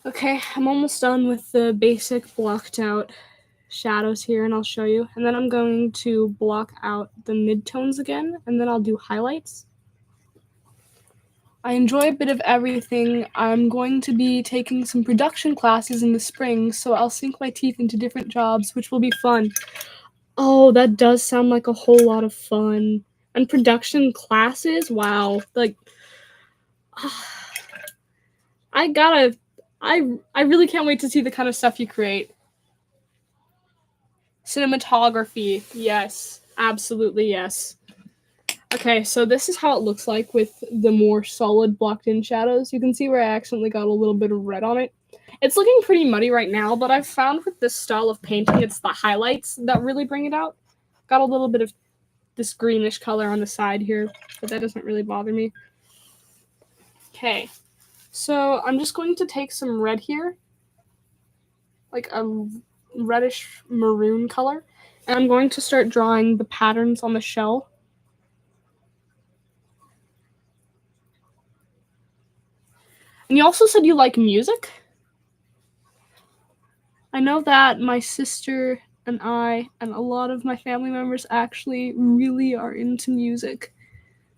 Okay, I'm almost done with the basic blocked out shadows here, and I'll show you. And then I'm going to block out the midtones again, and then I'll do highlights. I enjoy a bit of everything. I'm going to be taking some production classes in the spring, so I'll sink my teeth into different jobs, which will be fun. Oh, that does sound like a whole lot of fun. And production classes? Wow. Like, I really can't wait to see the kind of stuff you create. Cinematography. Yes. Absolutely yes. Okay, so this is how it looks like with the more solid blocked in shadows. You can see where I accidentally got a little bit of red on it. It's looking pretty muddy right now, but I've found with this style of painting, it's the highlights that really bring it out. Got a little bit of this greenish color on the side here, but that doesn't really bother me. Okay, so I'm just going to take some red here, like a reddish maroon color, and I'm going to start drawing the patterns on the shell. And you also said you like music? I know that my sister and I and a lot of my family members actually really are into music.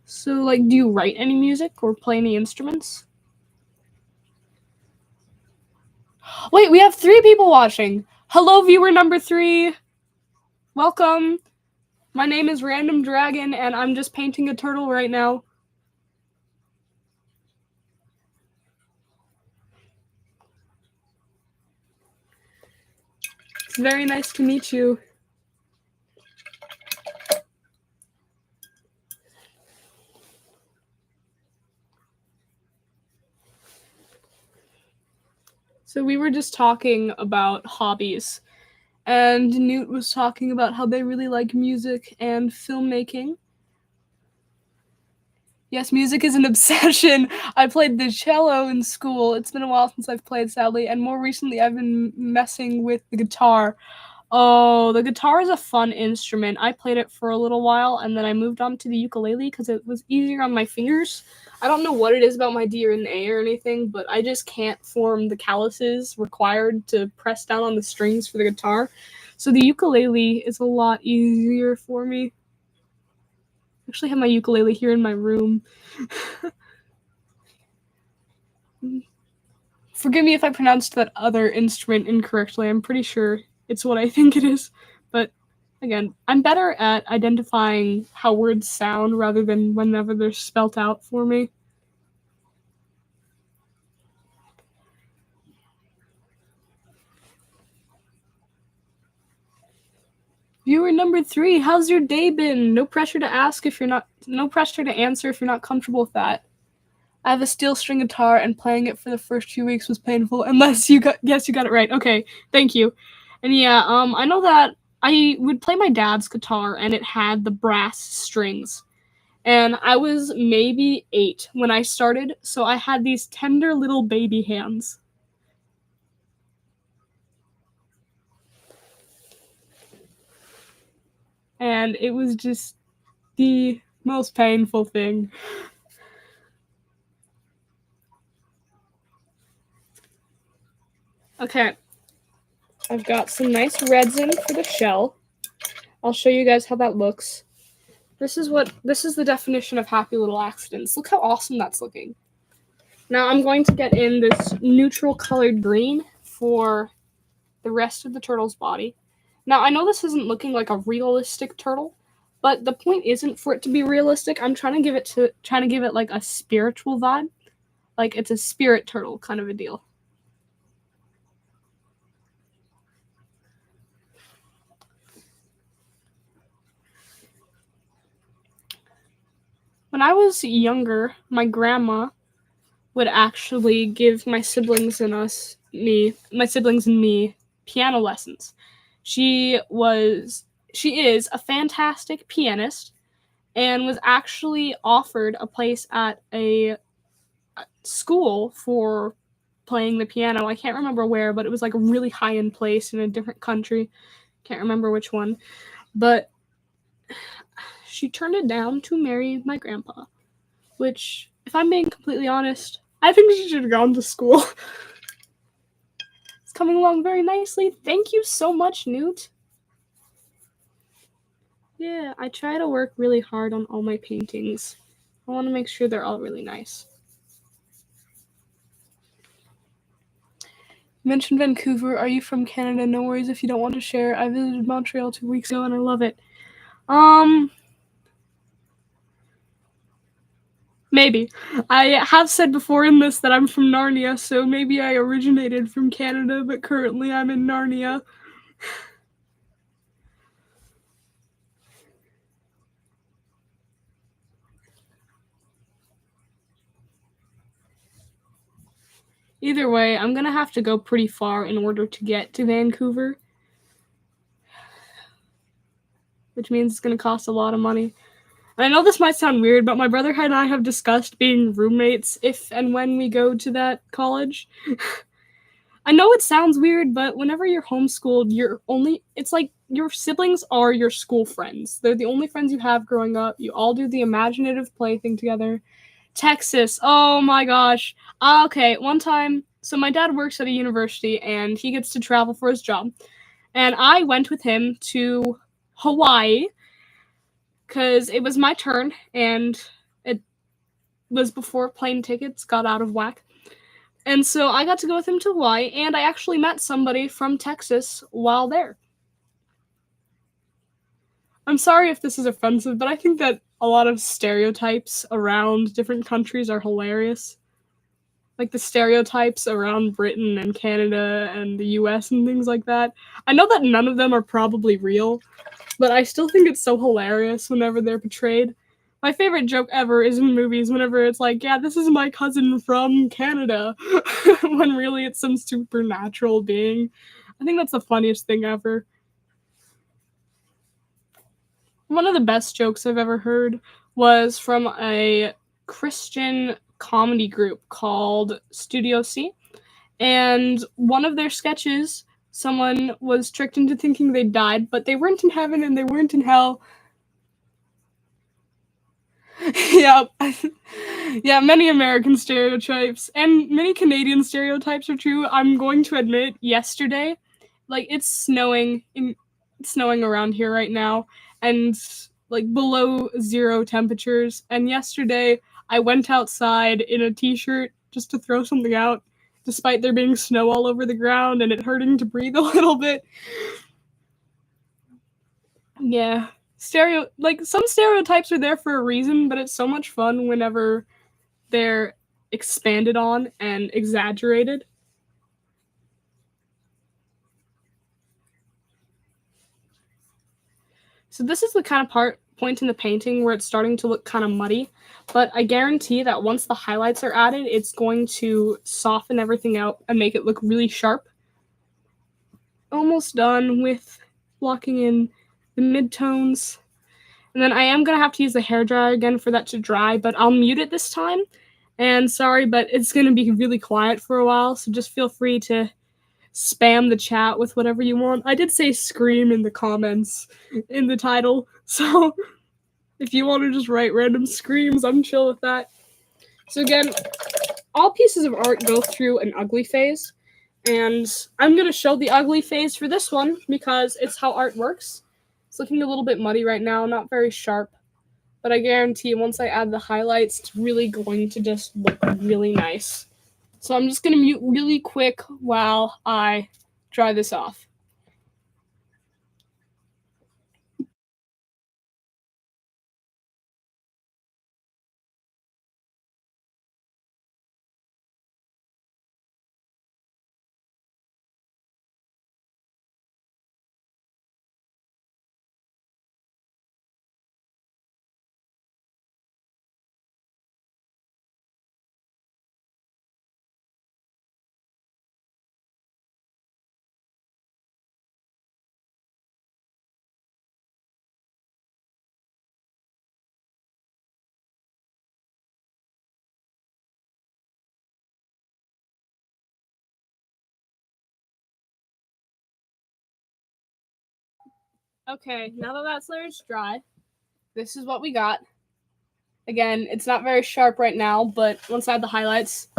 So, like, do you write any music or play any instruments? Wait, we have 3 people watching. Hello, viewer number 3. Welcome. My name is Random Dragon, and I'm just painting a turtle right now. It's very nice to meet you. So we were just talking about hobbies, and Newt was talking about how they really like music and filmmaking. Yes, music is an obsession. I played the cello in school. It's been a while since I've played, sadly, and more recently I've been messing with the guitar. Oh, the guitar is a fun instrument. I played it for a little while, and then I moved on to the ukulele because it was easier on my fingers. I don't know what it is about my D or an A or anything, but I just can't form the calluses required to press down on the strings for the guitar. So the ukulele is a lot easier for me. I actually have my ukulele here in my room. Forgive me if I pronounced that other instrument incorrectly. I'm pretty sure it's what I think it is. But again, I'm better at identifying how words sound rather than whenever they're spelt out for me. Viewer number 3, how's your day been? No pressure to ask if you're not, no pressure to answer if you're not comfortable with that. I have a steel string guitar, and playing it for the first few weeks was painful. Unless you got, yes, you got it right. Okay, thank you. And yeah, I know that I would play my dad's guitar, and it had the brass strings. And I was maybe 8 when I started, so I had these tender little baby hands. And it was just the most painful thing. Okay, I've got some nice resin for the shell. I'll show you guys how that looks. This is the definition of happy little accidents. Look how awesome that's looking. Now I'm going to get in this neutral colored green for the rest of the turtle's body. Now I know this isn't looking like a realistic turtle, but the point isn't for it to be realistic. I'm trying to give it like a spiritual vibe. Like it's a spirit turtle kind of a deal. When I was younger, my grandma would actually give my siblings and me piano lessons. She is a fantastic pianist and was actually offered a place at a school for playing the piano. I can't remember where, but it was like a really high-end place in a different country. Can't remember which one. But she turned it down to marry my grandpa, which, if I'm being completely honest, I think she should have gone to school. It's coming along very nicely. Thank you so much, Newt. Yeah, I try to work really hard on all my paintings. I want to make sure they're all really nice. You mentioned Vancouver. Are you from Canada? No worries if you don't want to share. I visited Montreal 2 weeks ago and I love it. Maybe. I have said before in this that I'm from Narnia, so maybe I originated from Canada, but currently I'm in Narnia. Either way, I'm gonna have to go pretty far in order to get to Vancouver, which means it's gonna cost a lot of money. And I know this might sound weird, but my brother and I have discussed being roommates if and when we go to that college. I know it sounds weird, but whenever you're homeschooled, it's like your siblings are your school friends. They're the only friends you have growing up. You all do the imaginative play thing together. Texas, oh my gosh. Okay, one time, so my dad works at a university and he gets to travel for his job. And I went with him to Hawaii because it was my turn and it was before plane tickets got out of whack. And so I got to go with him to Hawaii, and I actually met somebody from Texas while there. I'm sorry if this is offensive, but I think that a lot of stereotypes around different countries are hilarious. Like the stereotypes around Britain and Canada and the US and things like that. I know that none of them are probably real, but I still think it's so hilarious whenever they're portrayed. My favorite joke ever is in movies whenever it's like, yeah, this is my cousin from Canada, when really it's some supernatural being. I think that's the funniest thing ever. One of the best jokes I've ever heard was from a Christian comedy group called Studio C. And one of their sketches someone was tricked into thinking they died, but they weren't in heaven and they weren't in hell. Yeah. Yeah, many American stereotypes and many Canadian stereotypes are true. I'm going to admit, yesterday, like it's snowing around here right now, and like below zero temperatures. And yesterday, I went outside in a t-shirt just to throw something out, despite there being snow all over the ground and it hurting to breathe a little bit. Yeah. Some stereotypes are there for a reason, but it's so much fun whenever they're expanded on and exaggerated. So this is the kind of point in the painting where it's starting to look kind of muddy, but I guarantee that once the highlights are added, it's going to soften everything out and make it look really sharp. Almost done with blocking in the midtones. And then I am going to have to use the hairdryer again for that to dry, but I'll mute it this time. And sorry, but it's going to be really quiet for a while, so just feel free to spam the chat with whatever you want. I did say scream in the comments in the title, so if you want to just write random screams, I'm chill with that. So again, all pieces of art go through an ugly phase, and I'm going to show the ugly phase for this one because it's how art works. It's looking a little bit muddy right now, not very sharp, but I guarantee once I add the highlights, it's really going to just look really nice. So I'm just going to mute really quick while I dry this off. Okay, now that that layer's dry, this is what we got. Again, it's not very sharp right now, but once I add the highlights,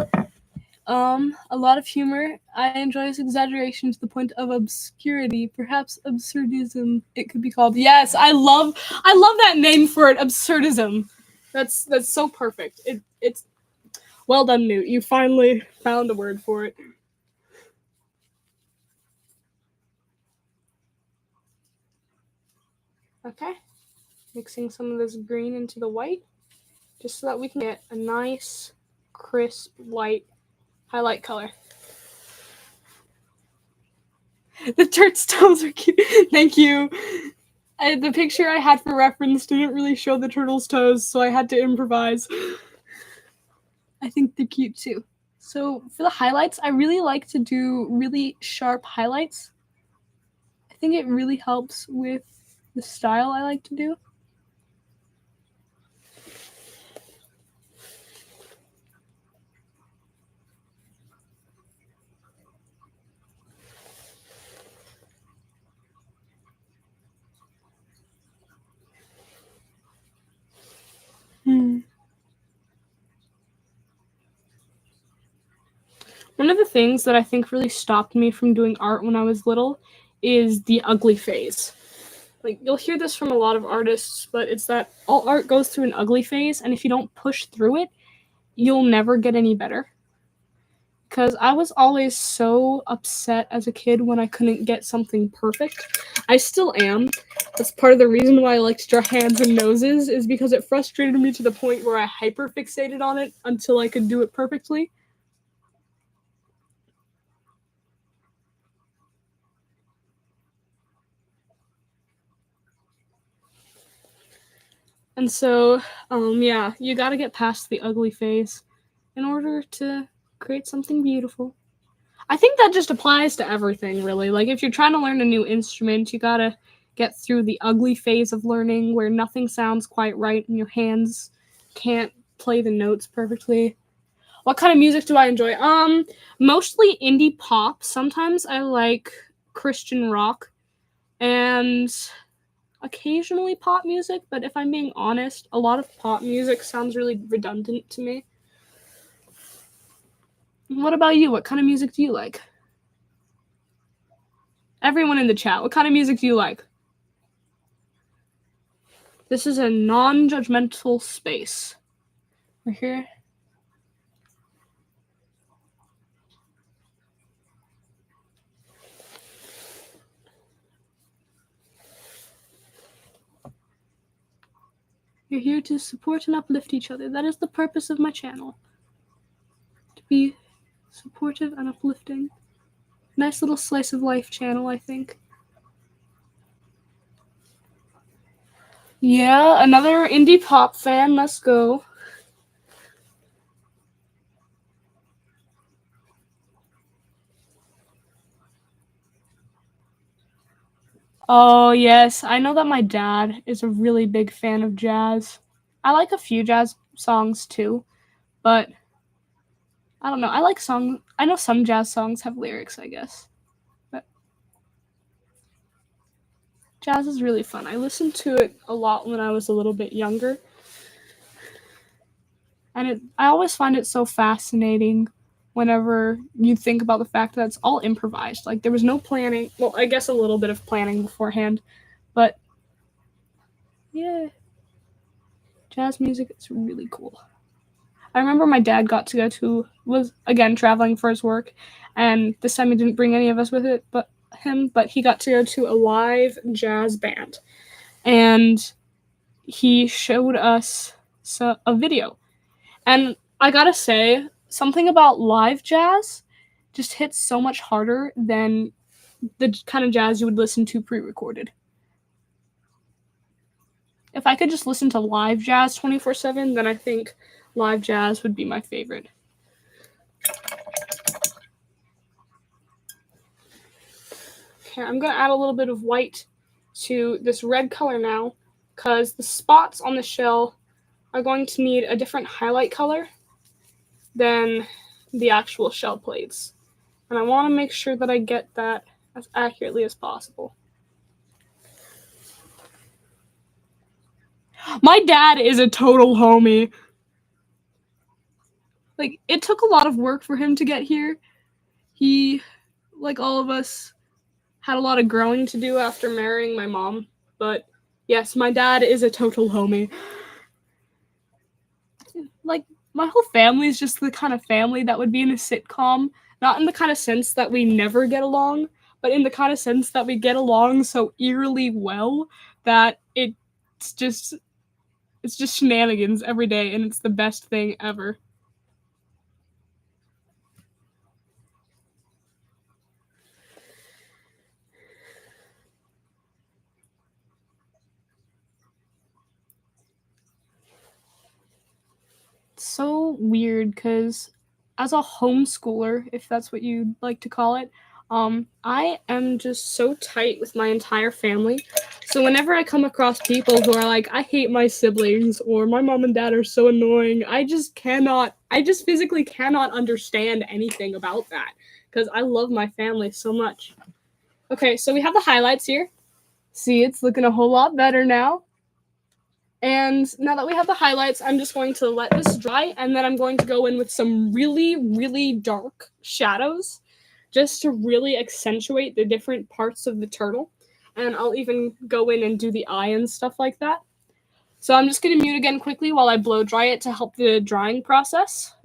a lot of humor. I enjoy this exaggeration to the point of obscurity, perhaps absurdism. It could be called. Yes, I love that name for it, absurdism. That's so perfect. It's well done, Newt. You finally found a word for it. Okay, mixing some of this green into the white, just so that we can get a nice, crisp, white highlight color. The turt's toes are cute. Thank you. The picture I had for reference didn't really show the turtle's toes, so I had to improvise. I think they're cute too. So for the highlights, I really like to do really sharp highlights. I think it really helps with the style I like to do. One of the things that I think really stopped me from doing art when I was little is the ugly phase. Like, you'll hear this from a lot of artists, but it's that all art goes through an ugly phase, and if you don't push through it, you'll never get any better. Because I was always so upset as a kid when I couldn't get something perfect. I still am. That's part of the reason why I like to draw hands and noses, is because it frustrated me to the point where I hyper-fixated on it until I could do it perfectly. And so, yeah, you gotta get past the ugly phase in order to create something beautiful. I think that just applies to everything, really. Like, if you're trying to learn a new instrument, you gotta get through the ugly phase of learning where nothing sounds quite right and your hands can't play the notes perfectly. What kind of music do I enjoy? Mostly indie pop. Sometimes I like Christian rock and occasionally pop music, but if I'm being honest, a lot of pop music sounds really redundant to me. What about you? What kind of music do you like? Everyone in the chat, what kind of music do you like? This is a non-judgmental space. We're here. You're here to support and uplift each other. That is the purpose of my channel. To be supportive and uplifting. Nice little slice of life channel, I think. Yeah, another indie pop fan. Let's go. Oh, yes. I know that my dad is a really big fan of jazz. I like a few jazz songs too, but I don't know. I know some jazz songs have lyrics, I guess. But jazz is really fun. I listened to it a lot when I was a little bit younger. And I always find it so fascinating whenever you think about the fact that it's all improvised. Like, there was no planning. Well, I guess a little bit of planning beforehand. But, yeah. Jazz music is really cool. I remember my dad was again traveling for his work, and this time he didn't bring any of us with it but he got to go to a live jazz band. And he showed us a video. And I gotta say, something about live jazz just hits so much harder than the kind of jazz you would listen to pre-recorded. If I could just listen to live jazz 24/7, then I think live jazz would be my favorite. Okay, I'm going to add a little bit of white to this red color now, because the spots on the shell are going to need a different highlight color than the actual shell plates. And I want to make sure that I get that as accurately as possible. My dad is a total homie. Like, it took a lot of work for him to get here. He, like all of us, had a lot of growing to do after marrying my mom. But yes, my dad is a total homie. Like, my whole family is just the kind of family that would be in a sitcom. Not in the kind of sense that we never get along, but in the kind of sense that we get along so eerily well that it's just shenanigans every day, and it's the best thing ever. It's so weird because as a homeschooler, if that's what you'd like to call it, I am just so tight with my entire family. So whenever I come across people who are like, I hate my siblings, or my mom and dad are so annoying, I just physically cannot understand anything about that, because I love my family so much. Okay, so we have the highlights here. See, it's looking a whole lot better now. And now that we have the highlights, I'm just going to let this dry, and then I'm going to go in with some really, really dark shadows just to really accentuate the different parts of the turtle. And I'll even go in and do the eye and stuff like that. So I'm just going to mute again quickly while I blow dry it to help the drying process.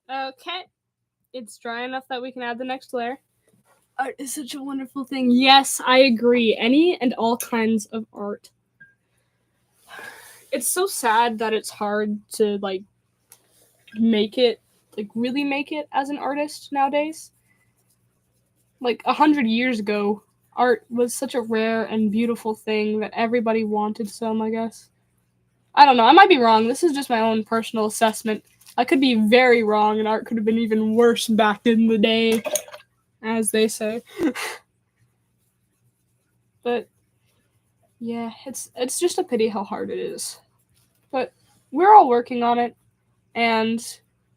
Okay. It's dry enough that we can add the next layer. Art is such a wonderful thing. Yes, I agree. Any and all kinds of art. It's so sad that it's hard to make it, really make it as an artist nowadays. 100 years ago, art was such a rare and beautiful thing that everybody wanted some, I guess. I don't know. I might be wrong. This is just my own personal assessment. I could be very wrong, and art could have been even worse back in the day, as they say. But yeah, it's just a pity how hard it is. But we're all working on it, and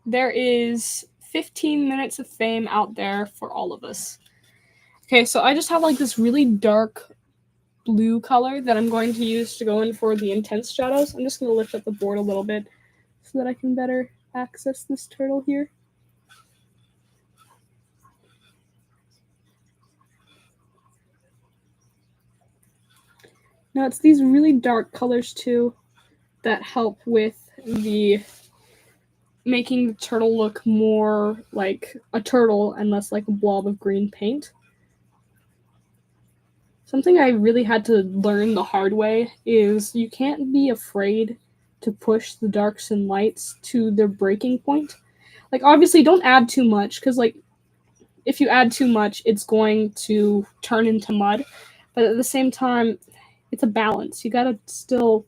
there is 15 minutes of fame out there for all of us. Okay, so I just have this really dark blue color that I'm going to use to go in for the intense shadows. I'm just going to lift up the board a little bit so that I can better access this turtle here. Now it's these really dark colors too that help with the making the turtle look more like a turtle and less like a blob of green paint. Something I really had to learn the hard way is you can't be afraid to push the darks and lights to their breaking point. Obviously don't add too much, because if you add too much, it's going to turn into mud. But at the same time, it's a balance. You gotta still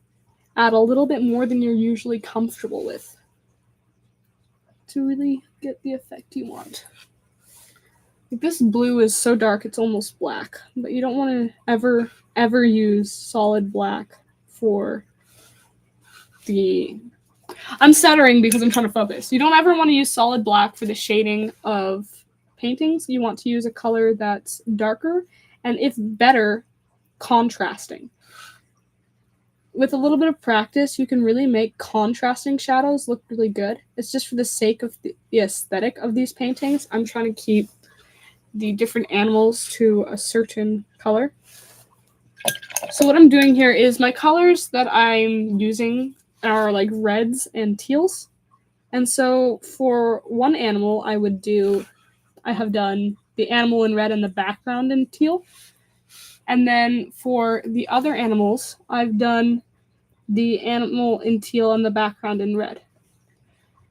add a little bit more than you're usually comfortable with to really get the effect you want. This blue is so dark it's almost black, but you don't want to ever use solid black for the... I'm stuttering because I'm trying to focus. You don't ever want to use solid black for the shading of paintings. You want to use a color that's darker and, if better, contrasting. With a little bit of practice, you can really make contrasting shadows look really good. It's just for the sake of the aesthetic of these paintings. I'm trying to keep the different animals to a certain color. So what I'm doing here is my colors that I'm using are reds and teals. And so for one animal, I have done the animal in red and the background in teal. And then for the other animals, I've done the animal in teal and the background in red.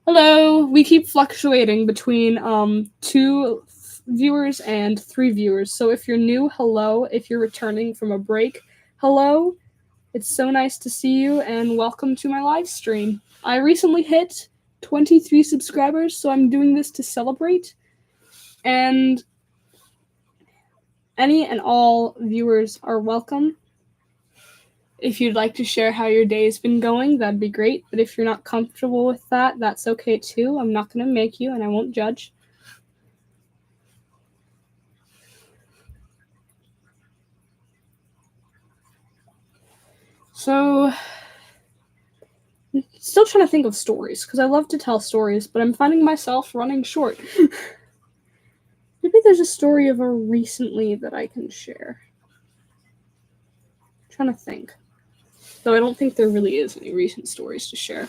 Hello! We keep fluctuating between 2 viewers and 3 viewers. So if you're new, hello. If you're returning from a break, hello. It's so nice to see you, and welcome to my live stream. I recently hit 23 subscribers, so I'm doing this to celebrate. And any and all viewers are welcome. If you'd like to share how your day's been going, that'd be great. But if you're not comfortable with that, that's okay too. I'm not going to make you, and I won't judge. So, I'm still trying to think of stories, because I love to tell stories, but I'm finding myself running short. Maybe there's a story of a recently that I can share. I'm trying to think. Though I don't think there really is any recent stories to share,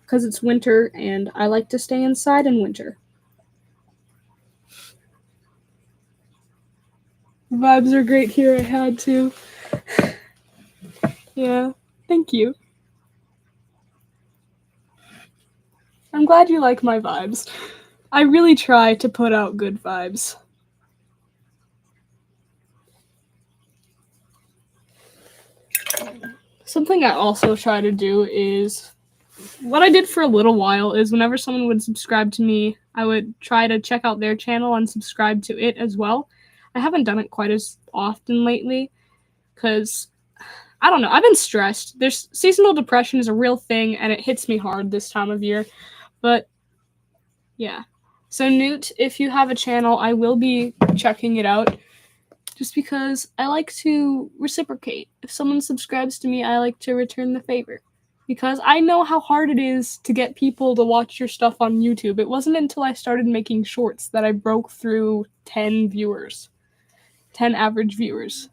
because it's winter, and I like to stay inside in winter. The vibes are great here, I had to. Yeah, thank you. I'm glad you like my vibes. I really try to put out good vibes. Something I also try to do is, what I did for a little while is whenever someone would subscribe to me, I would try to check out their channel and subscribe to it as well. I haven't done it quite as often lately because, I don't know, I've been stressed. Seasonal depression is a real thing, and it hits me hard this time of year. But yeah. So Newt, if you have a channel, I will be checking it out. Just because I like to reciprocate. If someone subscribes to me, I like to return the favor. Because I know how hard it is to get people to watch your stuff on YouTube. It wasn't until I started making shorts that I broke through 10 viewers. 10 average viewers.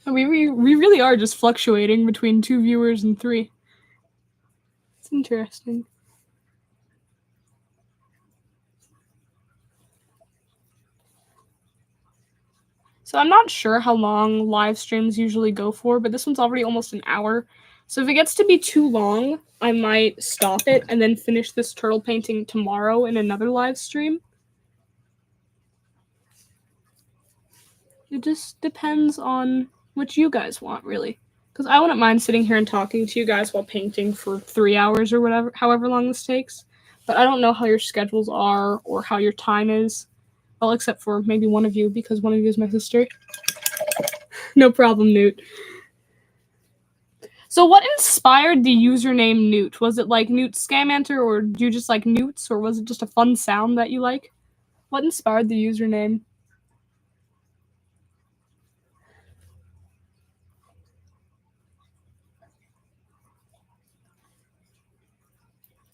We really are just fluctuating between 2 viewers and 3. It's interesting. So I'm not sure how long live streams usually go for, but this one's already almost an hour. So if it gets to be too long, I might stop it and then finish this turtle painting tomorrow in another live stream. It just depends on what you guys want, really. Because I wouldn't mind sitting here and talking to you guys while painting for 3 hours or whatever, however long this takes. But I don't know how your schedules are or how your time is. Well, except for maybe one of you, because one of you is my sister. No problem, Newt. So what inspired the username Newt? Was it like Newt Scamander, or do you just like Newts, or was it just a fun sound that you like? What inspired the username?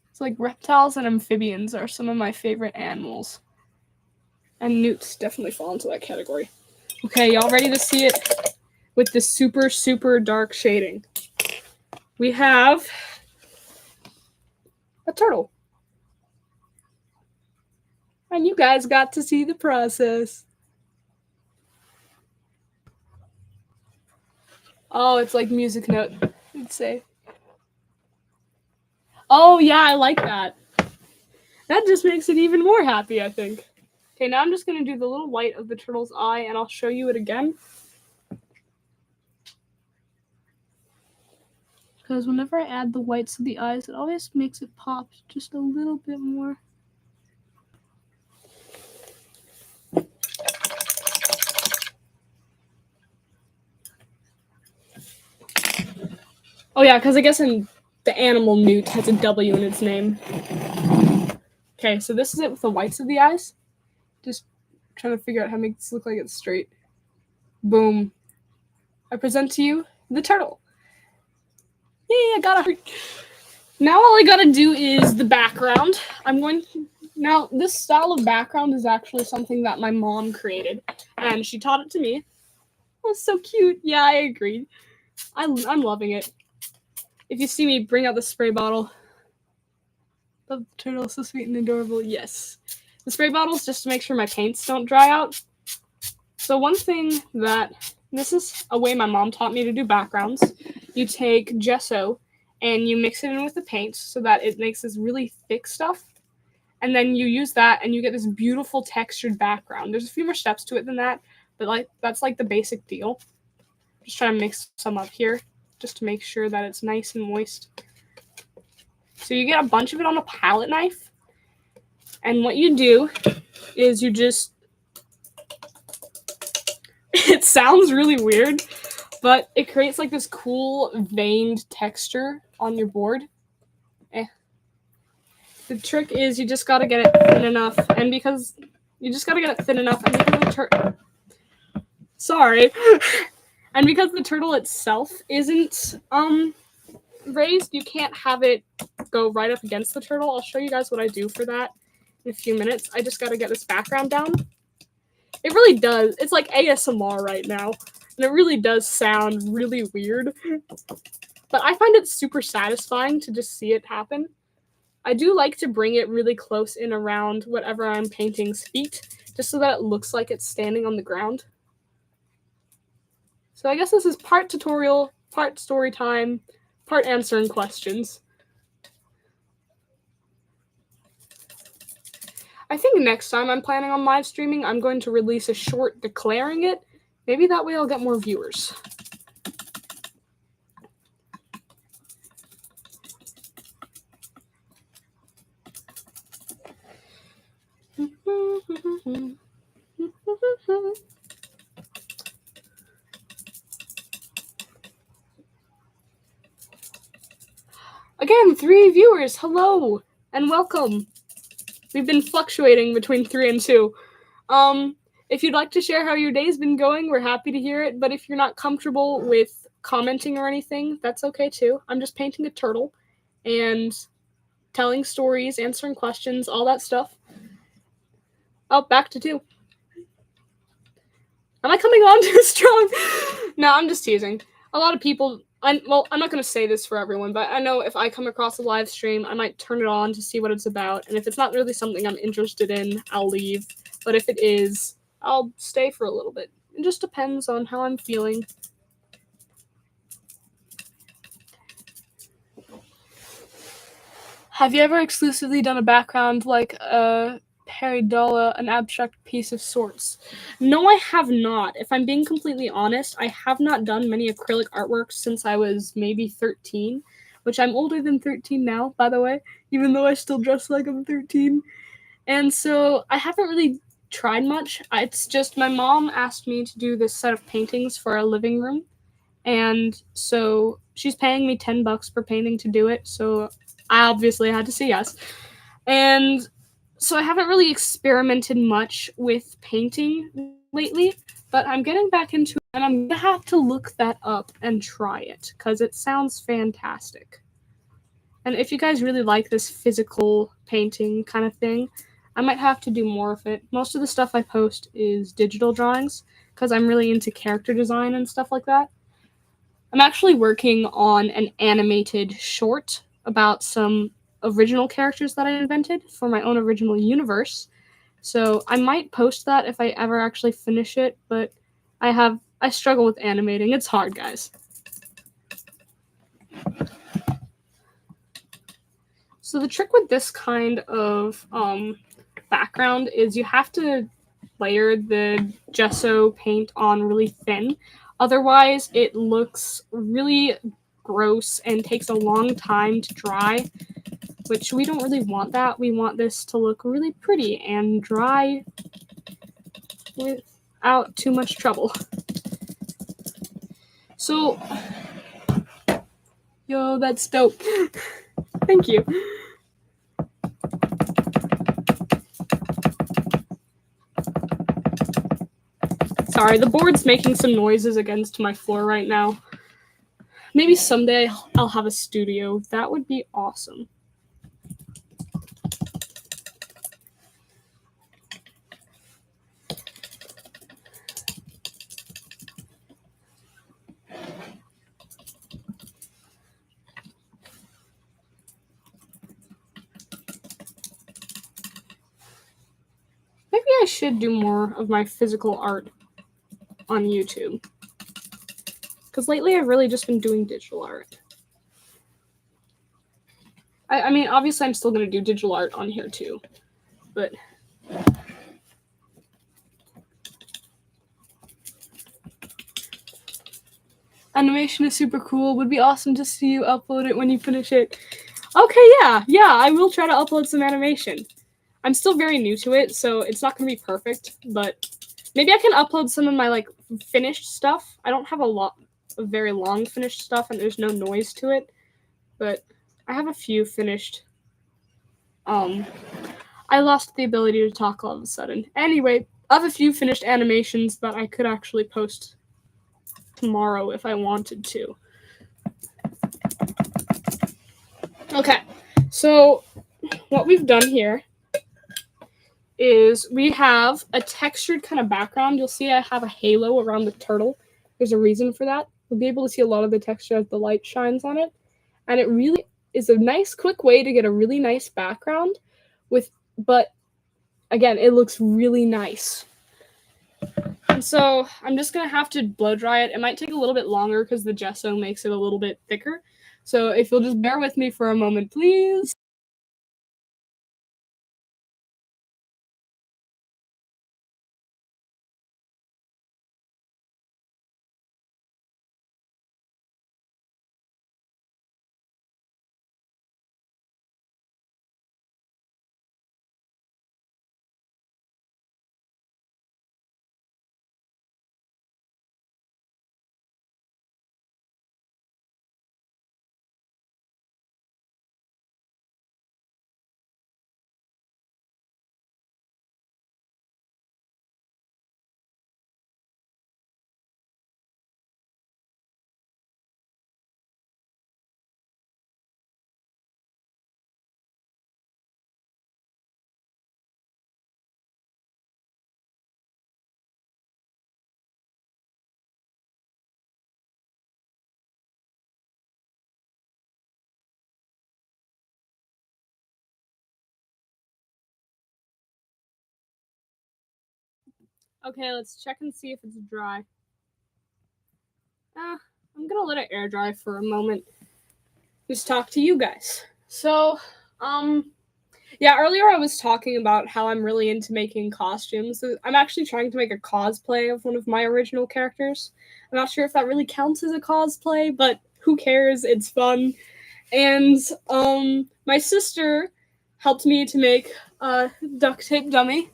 It's like reptiles and amphibians are some of my favorite animals. And newts definitely fall into that category. Okay, y'all ready to see it with this super, super dark shading? We have a turtle. And you guys got to see the process. Oh, it's like music note, I'd say. Oh, yeah, I like that. That just makes it even more happy, I think. Okay, now I'm just going to do the little white of the turtle's eye, and I'll show you it again. Because whenever I add the whites of the eyes, it always makes it pop just a little bit more. Oh yeah, because I guess the animal newt has a W in its name. Okay, so this is it with the whites of the eyes. Just trying to figure out how to make this look like it's straight. Boom. I present to you the turtle. Yay, I got it. Now all I gotta do is the background. Now this style of background is actually something that my mom created, and she taught it to me. Oh, it's so cute. Yeah, I agreed. I'm loving it. If you see me bring out the spray bottle. The turtle is so sweet and adorable. Yes. The spray bottles just to make sure my paints don't dry out. So one thing this is a way my mom taught me to do backgrounds. You take gesso and you mix it in with the paint so that it makes this really thick stuff. And then you use that and you get this beautiful textured background. There's a few more steps to it than that, but that's like the basic deal. Just trying to mix some up here just to make sure that it's nice and moist. So you get a bunch of it on a palette knife. And what you do is you just... It sounds really weird, but it creates like this cool veined texture on your board. The trick is you just gotta get it thin enough, and because Sorry. And because the turtle itself isn't raised, you can't have it go right up against the turtle. I'll show you guys what I do for that in a few minutes. I just gotta get this background down. It really does. It's like ASMR right now, and it really does sound really weird. But I find it super satisfying to just see it happen. I do like to bring it really close in around whatever I'm painting's feet, just so that it looks like it's standing on the ground. So I guess this is part tutorial, part story time, part answering questions. I think next time I'm planning on live streaming, I'm going to release a short declaring it. Maybe that way I'll get more viewers. Again, 3 viewers. Hello and welcome. We've been fluctuating between 3 and 2. If you'd like to share how your day's been going, we're happy to hear it. But if you're not comfortable with commenting or anything, that's okay too. I'm just painting a turtle and telling stories, answering questions, all that stuff. Oh, back to 2. Am I coming on too strong? No, I'm just teasing. A lot of people, I'm not going to say this for everyone, but I know if I come across a live stream, I might turn it on to see what it's about. And if it's not really something I'm interested in, I'll leave. But if it is, I'll stay for a little bit. It just depends on how I'm feeling. Have you ever exclusively done a background like a pareidolia, an abstract piece of sorts? No, I have not. If I'm being completely honest, I have not done many acrylic artworks since I was maybe 13, which I'm older than 13 now, by the way, even though I still dress like I'm 13. And so I haven't really tried much. It's just my mom asked me to do this set of paintings for our living room. And so she's paying me $10 per painting to do it. So I obviously had to say yes. And so I haven't really experimented much with painting lately, but I'm getting back into it, and I'm gonna have to look that up and try it because it sounds fantastic. And if you guys really like this physical painting kind of thing, I might have to do more of it. Most of the stuff I post is digital drawings because I'm really into character design and stuff like that. I'm actually working on an animated short about some original characters that I invented for my own original universe. So I might post that if I ever actually finish it, but I struggle with animating. It's hard, guys. So the trick with this kind of background is you have to layer the gesso paint on really thin. Otherwise, it looks really gross and takes a long time to dry, which we don't really want that. We want this to look really pretty and dry without too much trouble. So, yo, that's dope. Thank you. Sorry, the board's making some noises against my floor right now. Maybe someday I'll have a studio. That would be awesome. Maybe I should do more of my physical art on YouTube. Because lately I've really just been doing digital art. I mean, obviously I'm still going to do digital art on here too. But animation is super cool. Would be awesome to see you upload it when you finish it. Okay, yeah, I will try to upload some animation. I'm still very new to it, so it's not going to be perfect, but maybe I can upload some of my, like, finished stuff. I don't have a lot of very long finished stuff, and there's no noise to it, but I have a few finished. I lost the ability to talk all of a sudden. Anyway, I have a few finished animations that I could actually post tomorrow if I wanted to. Okay, so what we've done here is we have a textured kind of background. You'll see I have a halo around the turtle. There's a reason for that. You'll be able to see a lot of the texture as the light shines on it. And it really is a nice, quick way to get a really nice background but again, it looks really nice. And so I'm just going to have to blow dry it. It might take a little bit longer because the gesso makes it a little bit thicker. So if you'll just bear with me for a moment, please. Okay, let's check and see if it's dry. I'm gonna let it air dry for a moment. Just talk to you guys. So, yeah, earlier I was talking about how I'm really into making costumes. I'm actually trying to make a cosplay of one of my original characters. I'm not sure if that really counts as a cosplay, but who cares? It's fun. And my sister helped me to make a duct tape dummy.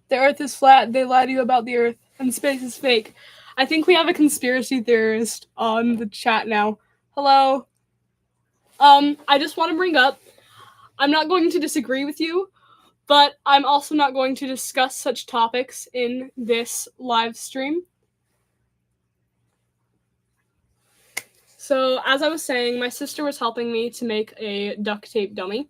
The earth is flat, they lie to you about the earth, and space is fake. I think we have a conspiracy theorist on the chat now. Hello. I just want to bring up, I'm not going to disagree with you, but I'm also not going to discuss such topics in this live stream. So, as I was saying, my sister was helping me to make a duct tape dummy.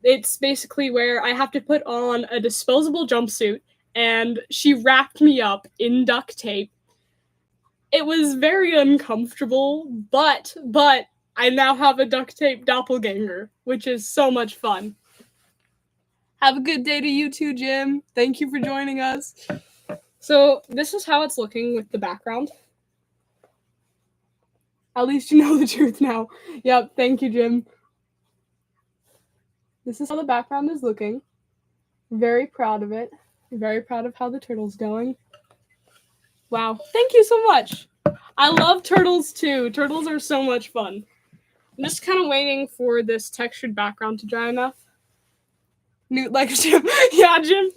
It's basically where I have to put on a disposable jumpsuit, and she wrapped me up in duct tape. It was very uncomfortable, but I now have a duct tape doppelganger, which is so much fun. Have a good day to you too, Jim. Thank you for joining us. So this is how it's looking with the background. At least you know the truth now. Yep, thank you, Jim. This is how the background is looking. Very proud of it. Very proud of how the turtle's going. Wow, thank you so much. I love turtles too. Turtles are so much fun. I'm just kind of waiting for this textured background to dry enough. Newt likes Jim. Yeah, Jim,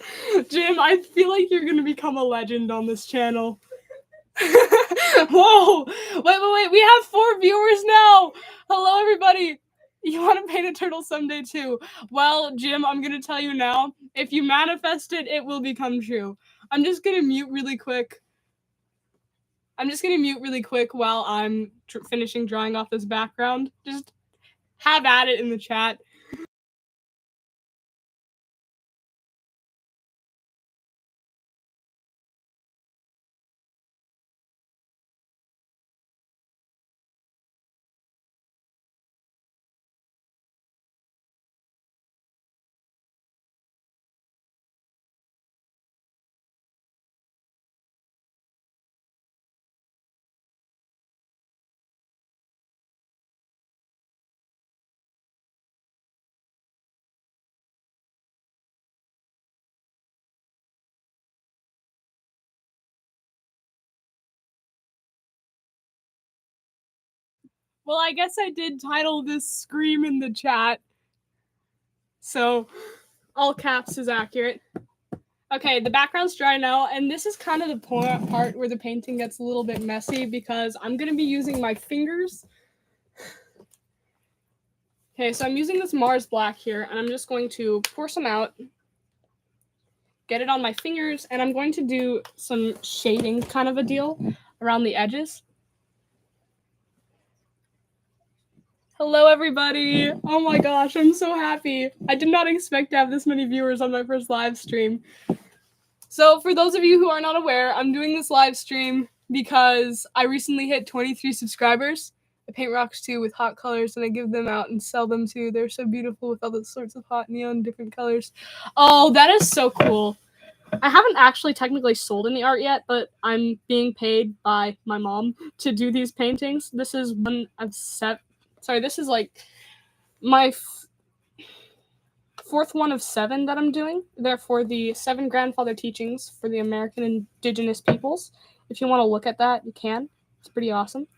I feel like you're gonna become a legend on this channel. Whoa! Wait, we have 4 viewers now! Hello, everybody! You want to paint a turtle someday, too? Well, Jim, I'm gonna tell you now, if you manifest it, it will become true. I'm just gonna mute really quick while I'm finishing drawing off this background. Just have at it in the chat. Well, I guess I did title this Scream in the chat. So, all caps is accurate. Okay, the background's dry now, and this is kind of the part where the painting gets a little bit messy because I'm going to be using my fingers. Okay, so I'm using this Mars Black here, and I'm just going to pour some out, get it on my fingers, and I'm going to do some shading kind of a deal around the edges. Hello, everybody! Oh my gosh, I'm so happy. I did not expect to have this many viewers on my first live stream. So for those of you who are not aware, I'm doing this live stream because I recently hit 23 subscribers. I paint rocks too with hot colors, and I give them out and sell them too. They're so beautiful with all those sorts of hot neon different colors. Oh, that is so cool. I haven't actually technically sold any art yet, but I'm being paid by my mom to do these paintings. This is one of 7. Sorry, this is like my 4th one of 7 that I'm doing. They're for the 7 grandfather teachings for the American indigenous peoples. If you want to look at that, you can. It's pretty awesome.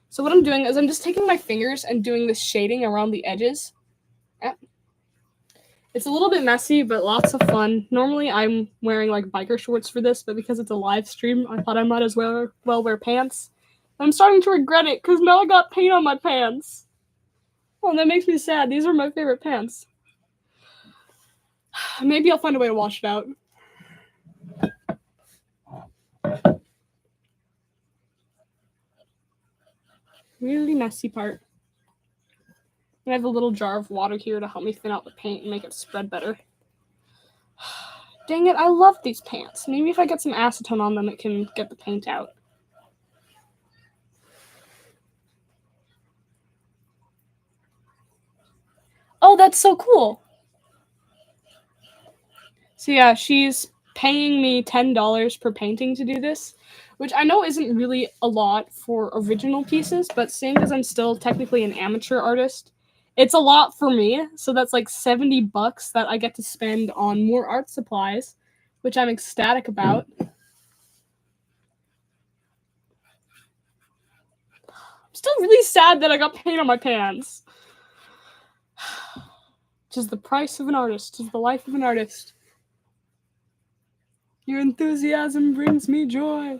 So what I'm doing is I'm just taking my fingers and doing this shading around the edges. It's a little bit messy, but lots of fun. Normally I'm wearing like biker shorts for this, but because it's a live stream, I thought I might as well wear pants. I'm starting to regret it because now I got paint on my pants. Oh, that makes me sad. These are my favorite pants. Maybe I'll find a way to wash it out. Really messy part. I have a little jar of water here to help me thin out the paint and make it spread better. Dang it, I love these pants. Maybe if I get some acetone on them, it can get the paint out. Oh, that's so cool. So yeah, she's paying me $10 per painting to do this, which I know isn't really a lot for original pieces, but seeing as I'm still technically an amateur artist, it's a lot for me. So that's like $70 that I get to spend on more art supplies, which I'm ecstatic about. I'm still really sad that I got paint on my pants. Tis the price of an artist, tis the life of an artist. Your enthusiasm brings me joy.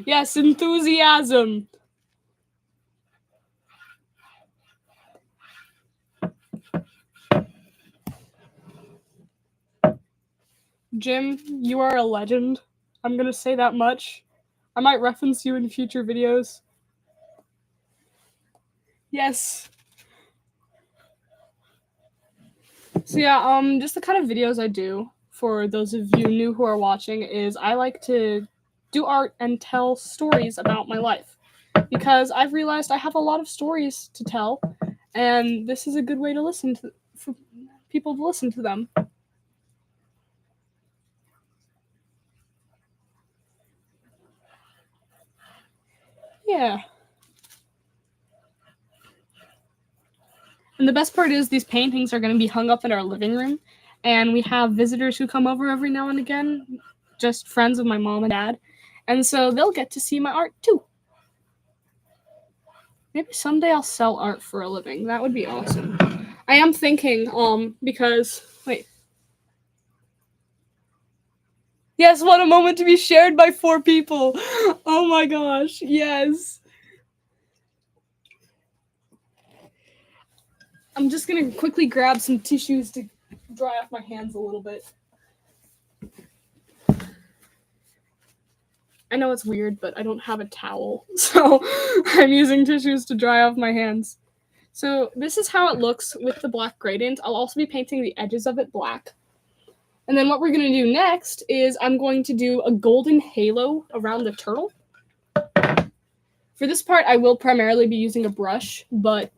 Yes, enthusiasm. Jim, you are a legend. I'm gonna say that much. I might reference you in future videos. Yes. So yeah, just the kind of videos I do for those of you new who are watching is I like to do art and tell stories about my life because I've realized I have a lot of stories to tell, and this is a good way to listen to for people to listen to them. Yeah. And the best part is these paintings are going to be hung up in our living room, and we have visitors who come over every now and again, just friends of my mom and dad, and so they'll get to see my art too. Maybe someday I'll sell art for a living. That would be awesome. I am thinking, because wait. Yes, what a moment to be shared by 4 people. Oh my gosh, yes. I'm just gonna quickly grab some tissues to dry off my hands a little bit. I know it's weird, but I don't have a towel, so I'm using tissues to dry off my hands. So this is how it looks with the black gradient. I'll also be painting the edges of it black. And then what we're going to do next is I'm going to do a golden halo around the turtle. For this part, I will primarily be using a brush, but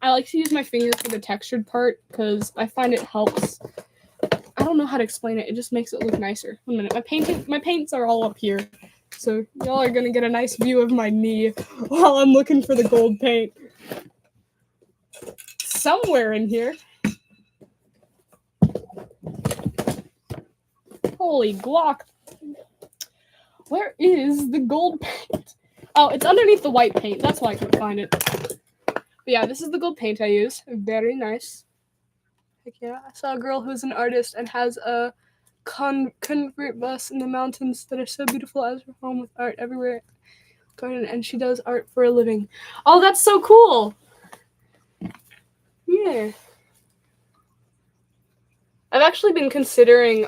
I like to use my finger for the textured part because I find it helps. I don't know how to explain it. It just makes it look nicer. 1 minute. My paints are all up here. So y'all are going to get a nice view of my knee while I'm looking for the gold paint. Somewhere in here. Holy Glock. Where is the gold paint? Oh, it's underneath the white paint. That's why I couldn't find it. But yeah, this is the gold paint I use. Very nice. Heck yeah. I saw a girl who's an artist and has a convert bus in the mountains that are so beautiful as her home with art everywhere. Garden, and she does art for a living. Oh, that's so cool. Yeah. I've actually been considering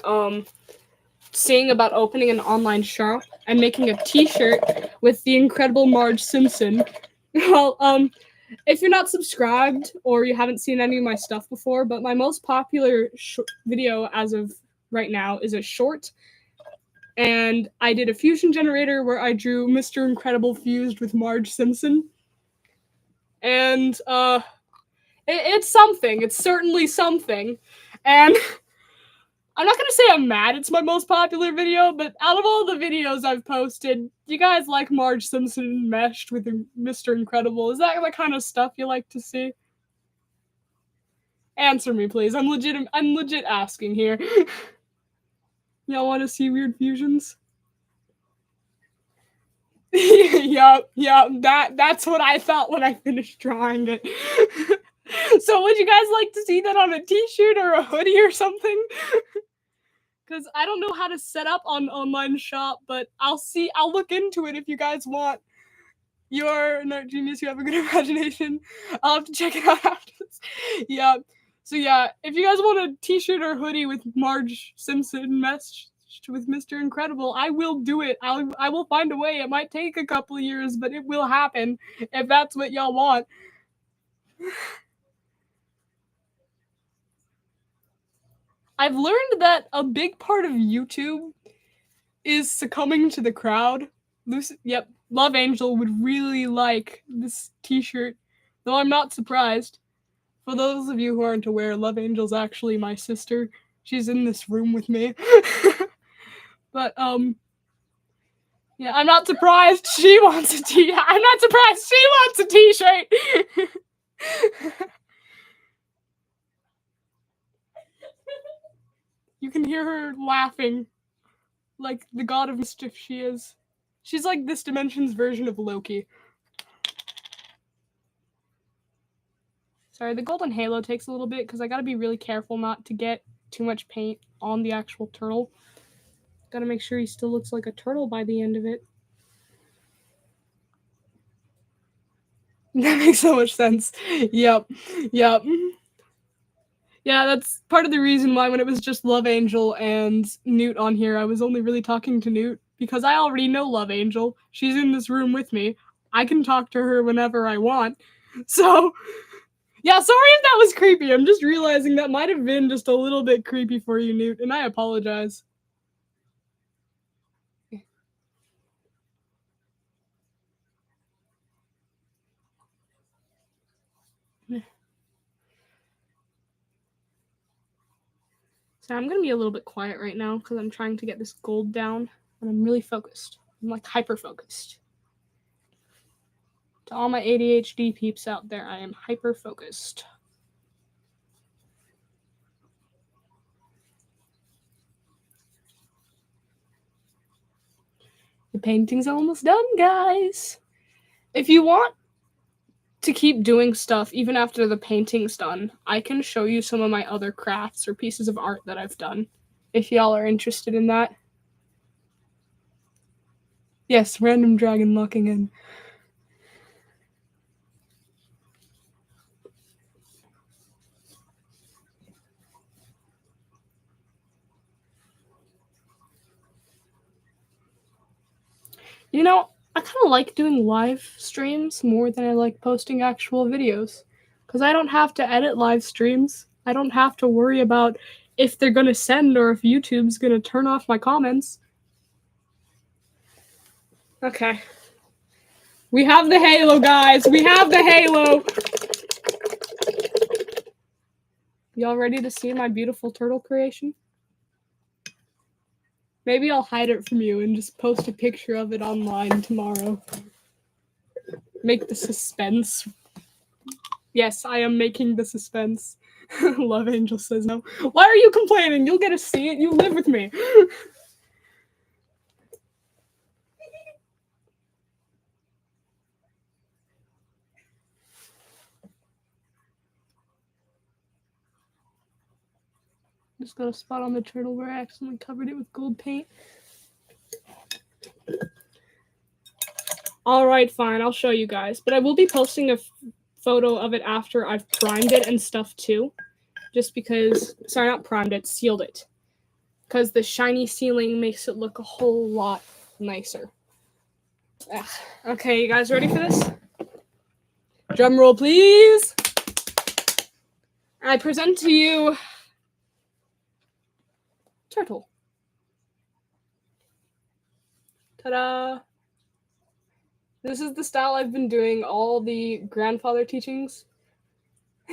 seeing about opening an online shop and making a t-shirt with the incredible Marge Simpson. Well, if you're not subscribed or you haven't seen any of my stuff before, but my most popular video as of right now is a short. And I did a fusion generator where I drew Mr. Incredible fused with Marge Simpson. And it's something. It's certainly something. And I'm not gonna say I'm mad it's my most popular video, but out of all the videos I've posted, you guys like Marge Simpson meshed with Mr. Incredible. Is that the kind of stuff you like to see? Answer me, please. I'm legit asking here. Y'all want to see weird fusions? Yup, that's what I thought when I finished drawing it. So would you guys like to see that on a t-shirt or a hoodie or something? Because I don't know how to set up on online shop, but I'll look into it if you guys want. You're an art genius, you have a good imagination. I'll have to check it out afterwards. Yeah. So yeah, if you guys want a t-shirt or hoodie with Marge Simpson meshed with Mr. Incredible, I will do it. I will find a way. It might take a couple of years, but it will happen if that's what y'all want. I've learned that a big part of YouTube is succumbing to the crowd. Yep, Love Angel would really like this t-shirt, though I'm not surprised. For those of you who aren't aware, Love Angel's actually my sister. She's in this room with me. But, yeah, I'm not surprised she wants a t-shirt. I'm not surprised she wants a t-shirt. You can hear her laughing like the god of mischief she is. She's like this dimension's version of Loki. Sorry, the golden halo takes a little bit because I gotta be really careful not to get too much paint on the actual turtle. Gotta make sure he still looks like a turtle by the end of it. That makes so much sense. Yep. Yeah, that's part of the reason why when it was just Love Angel and Newt on here, I was only really talking to Newt because I already know Love Angel. She's in this room with me. I can talk to her whenever I want. So, yeah, sorry if that was creepy. I'm just realizing that might have been just a little bit creepy for you, Newt, and I apologize. So I'm gonna be a little bit quiet right now because I'm trying to get this gold down, and I'm really focused. I'm like hyper focused. To all my ADHD peeps out there, I am hyper focused. The painting's almost done, guys. If you want to keep doing stuff even after the painting's done, I can show you some of my other crafts or pieces of art that I've done, if y'all are interested in that. Yes, random dragon locking in. You know, I kind of like doing live streams more than I like posting actual videos. Because I don't have to edit live streams. I don't have to worry about if they're going to send or if YouTube's going to turn off my comments. Okay. We have the halo, guys. We have the halo. Y'all ready to see my beautiful turtle creation? Maybe I'll hide it from you and just post a picture of it online tomorrow. Make the suspense. Yes, I am making the suspense. Love Angel says no. Why are you complaining? You'll get to see it. You live with me. Just got a spot on the turtle where I accidentally covered it with gold paint. Alright, fine. I'll show you guys. But I will be posting a photo of it after I've primed it and stuff too. Just because... Sorry, not primed it. Sealed it. Because the shiny sealing makes it look a whole lot nicer. Ugh. Okay, you guys ready for this? Drum roll, please! I present to you... Turtle. Ta-da! This is the style I've been doing all the grandfather teachings.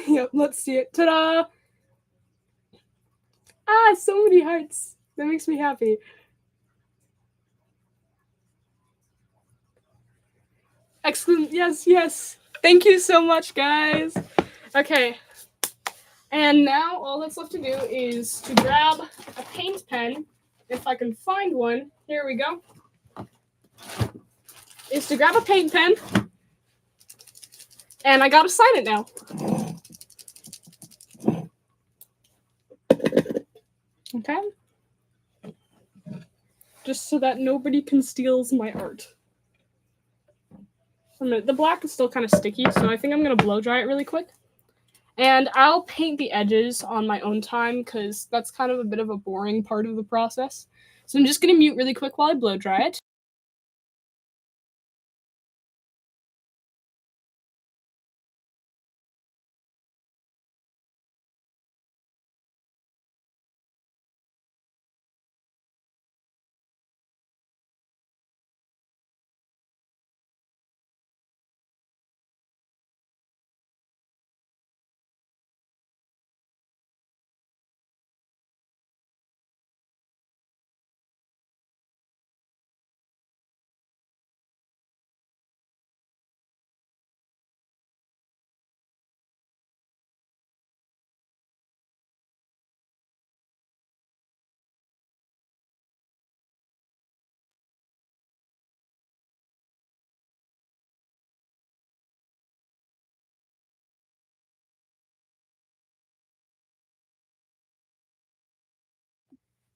Yep, let's see it. Ta-da! Ah, so many hearts. That makes me happy. Excellent. Yes, yes. Thank you so much, guys. Okay. And now all that's left to do is to grab a paint pen. If I can find one. Here we go. Is to grab a paint pen. And I gotta sign it now. Okay. Just so that nobody can steal my art. The black is still kind of sticky, so I think I'm gonna blow dry it really quick. And I'll paint the edges on my own time because that's kind of a bit of a boring part of the process. So I'm just gonna mute really quick while I blow dry it.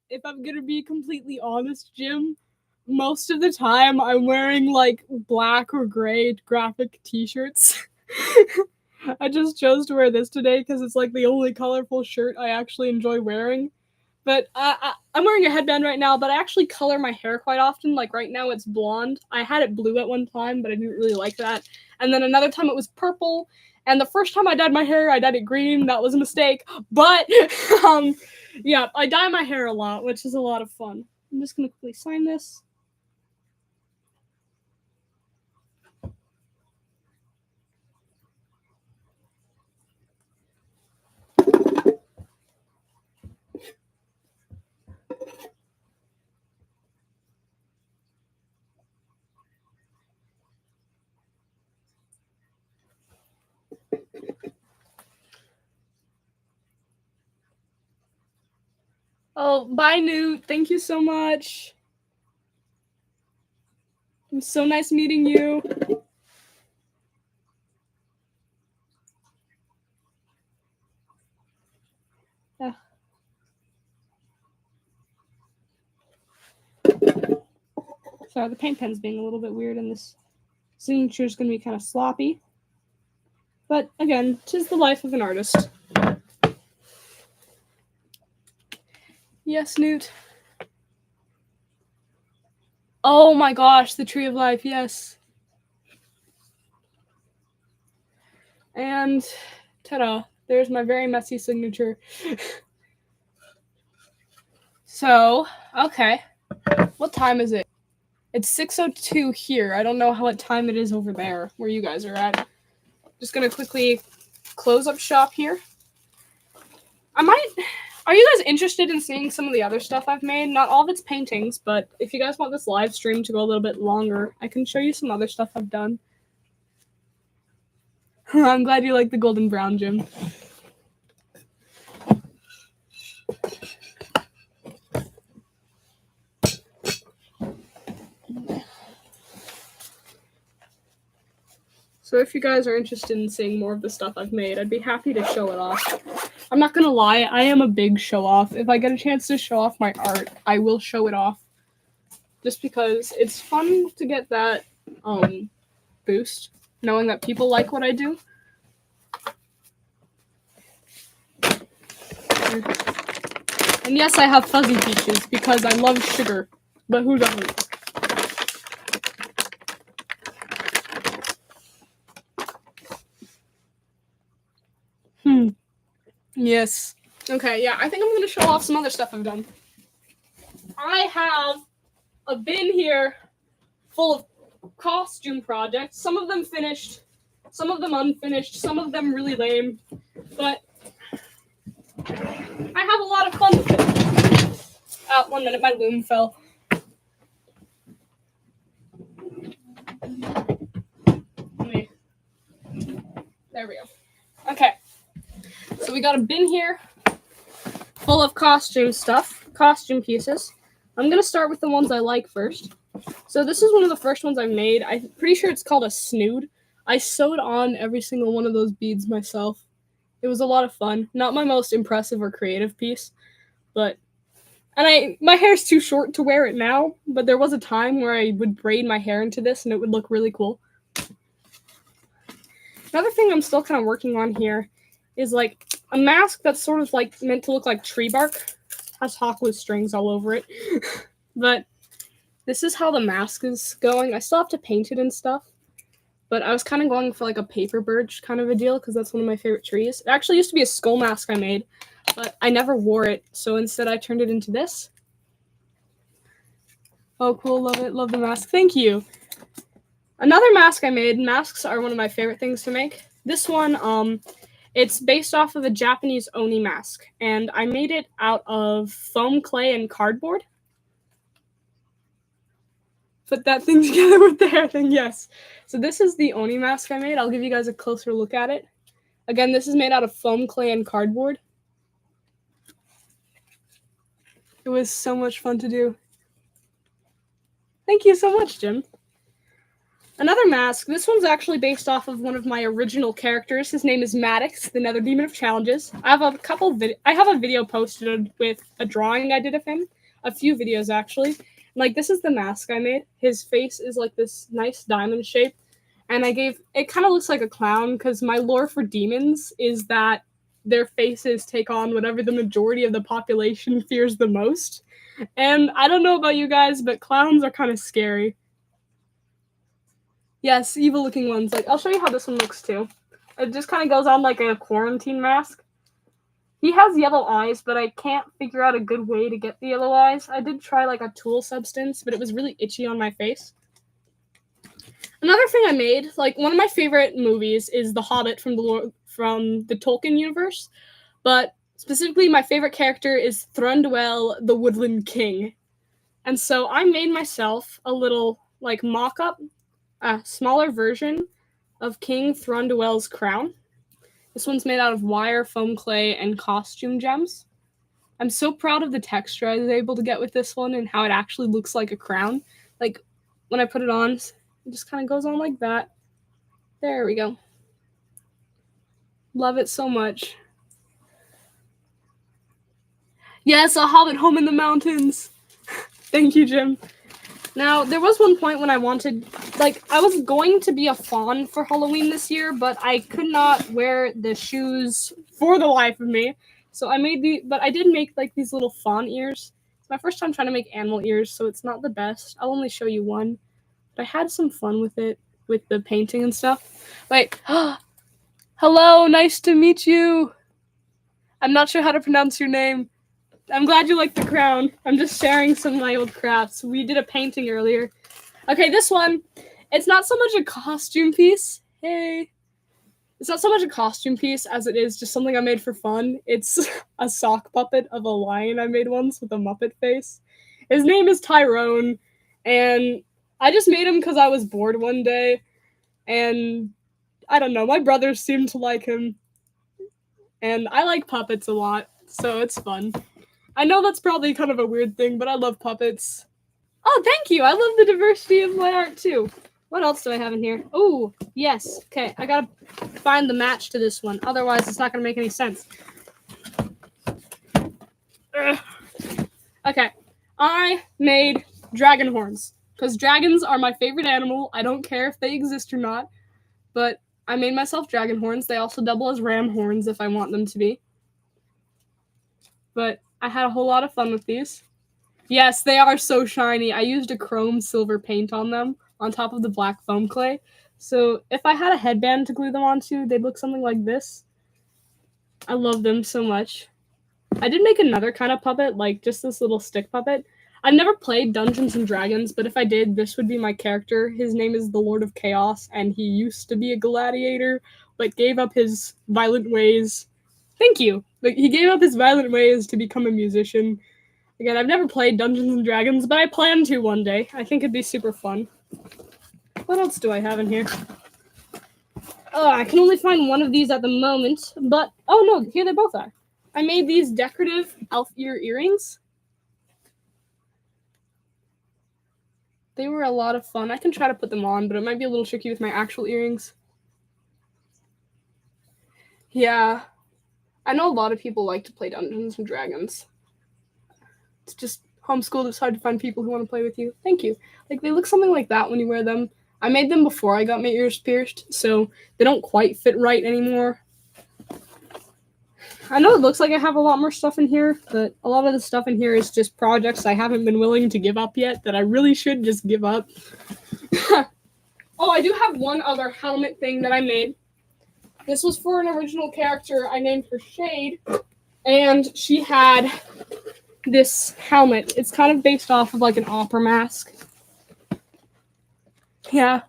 if I'm gonna be completely honest, Jim, most of the time I'm wearing like black or gray graphic t-shirts. I just chose to wear this today because it's like the only colorful shirt I actually enjoy wearing. But I'm wearing a headband right now, but I actually color my hair quite often. Like right now it's blonde. I had it blue at one time, but I didn't really like that. And then another time it was purple. And the first time I dyed my hair, I dyed it green. That was a mistake. But yeah, I dye my hair a lot, which is a lot of fun. I'm just gonna quickly sign this. Oh, bye, Newt. Thank you so much. It was so nice meeting you. Yeah. Sorry, the paint pen's being a little bit weird, and this signature is going to be kind of sloppy. But again, 'tis the life of an artist. Yes, Newt. Oh my gosh, the Tree of Life, yes. And ta-da, there's my very messy signature. So, okay. What time is it? It's 6:02 here. I don't know what time it is over there, where you guys are at. Just gonna quickly close up shop here. Are you guys interested in seeing some of the other stuff I've made? Not all of it's paintings, but if you guys want this live stream to go a little bit longer, I can show you some other stuff I've done. I'm glad you like the golden brown, Jim. So if you guys are interested in seeing more of the stuff I've made, I'd be happy to show it off. I'm not gonna lie, I am a big show-off. If I get a chance to show off my art, I will show it off. Just because it's fun to get that boost, knowing that people like what I do. And yes, I have fuzzy peaches because I love sugar, but who doesn't? Yes. Okay, yeah, I think I'm going to show off some other stuff I've done. I have a bin here full of costume projects. Some of them finished, some of them unfinished, some of them really lame, but I have a lot of fun with it. 1 minute, my loom fell. There we go. Okay. So we got a bin here full of costume stuff, costume pieces. I'm going to start with the ones I like first. So this is one of the first ones I made. I'm pretty sure it's called a snood. I sewed on every single one of those beads myself. It was a lot of fun. Not my most impressive or creative piece, but... And my hair's too short to wear it now, but there was a time where I would braid my hair into this and it would look really cool. Another thing I'm still kind of working on here is like a mask that's sort of like meant to look like tree bark. Has hawkwood strings all over it. But this is how the mask is going. I still have to paint it and stuff. But I was kind of going for like a paper birch kind of a deal because that's one of my favorite trees. It actually used to be a skull mask I made, but I never wore it. So instead I turned it into this. Oh, cool. Love it. Love the mask. Thank you. Another mask I made. Masks are one of my favorite things to make. This one, it's based off of a Japanese oni mask. And I made it out of foam clay and cardboard. Put that thing together with the hair thing, yes. So this is the oni mask I made. I'll give you guys a closer look at it. Again, this is made out of foam clay and cardboard. It was so much fun to do. Thank you so much, Jim. Another mask. This one's actually based off of one of my original characters. His name is Maddox, the Nether Demon of Challenges. I have a video posted with a drawing I did of him. a few videos actually. Like, this is the mask I made. His face is like this nice diamond shape. And it kind of looks like a clown because my lore for demons is that their faces take on whatever the majority of the population fears the most. And I don't know about you guys, but clowns are kind of scary. Yes, evil looking ones. Like, I'll show you how this one looks too. It just kind of goes on like a quarantine mask. He has yellow eyes, but I can't figure out a good way to get the yellow eyes. I did try like a tool substance, but it was really itchy on my face. Another thing I made, like one of my favorite movies is The Hobbit from the Tolkien universe, but specifically my favorite character is Thranduil the Woodland King. And so I made myself a little like mock-up, a smaller version of King Thranduil's crown. This one's made out of wire, foam clay, and costume gems. I'm so proud of the texture I was able to get with this one and how it actually looks like a crown. Like, when I put it on, it just kind of goes on like that. There we go. Love it so much. Yes, a hobbit home in the mountains. Thank you, Jim. Now, there was one point when I wanted, like, I was going to be a fawn for Halloween this year, but I could not wear the shoes for the life of me. So but I did make, like, these little fawn ears. It's my first time trying to make animal ears, so it's not the best. I'll only show you one. But I had some fun with it, with the painting and stuff. Wait. Hello, nice to meet you. I'm not sure how to pronounce your name. I'm glad you like the crown. I'm just sharing some of my old crafts. We did a painting earlier. Okay, this one, it's not so much a costume piece. Hey. It's not so much a costume piece as it is just something I made for fun. It's a sock puppet of a lion I made once with a Muppet face. His name is Tyrone, and I just made him because I was bored one day, and I don't know, my brothers seem to like him, and I like puppets a lot, so it's fun. I know that's probably kind of a weird thing, but I love puppets. Oh, thank you! I love the diversity of my art, too. What else do I have in here? Oh, yes. Okay, I gotta find the match to this one. Otherwise, it's not gonna make any sense. Okay, I made dragon horns. Because dragons are my favorite animal. I don't care if they exist or not. But I made myself dragon horns. They also double as ram horns if I want them to be. But I had a whole lot of fun with these. Yes, they are so shiny. I used a chrome silver paint on them on top of the black foam clay. So if I had a headband to glue them onto, they'd look something like this. I love them so much. I did make another kind of puppet, like just this little stick puppet. I've never played Dungeons & Dragons, but if I did, this would be my character. His name is the Lord of Chaos, and he used to be a gladiator, but gave up his violent ways. Thank you! Like, he gave up his violent ways to become a musician. Again, I've never played Dungeons & Dragons, but I plan to one day. I think it'd be super fun. What else do I have in here? Oh, I can only find one of these at the moment, but... Oh, no, here they both are. I made these decorative elf ear earrings. They were a lot of fun. I can try to put them on, but it might be a little tricky with my actual earrings. Yeah. I know a lot of people like to play Dungeons & Dragons. It's just homeschooled. It's hard to find people who want to play with you. Thank you. Like, they look something like that when you wear them. I made them before I got my ears pierced, so they don't quite fit right anymore. I know it looks like I have a lot more stuff in here, but a lot of the stuff in here is just projects I haven't been willing to give up yet that I really should just give up. Oh, I do have one other helmet thing that I made. This was for an original character I named her Shade, and she had this helmet. It's kind of based off of like an opera mask. Yeah,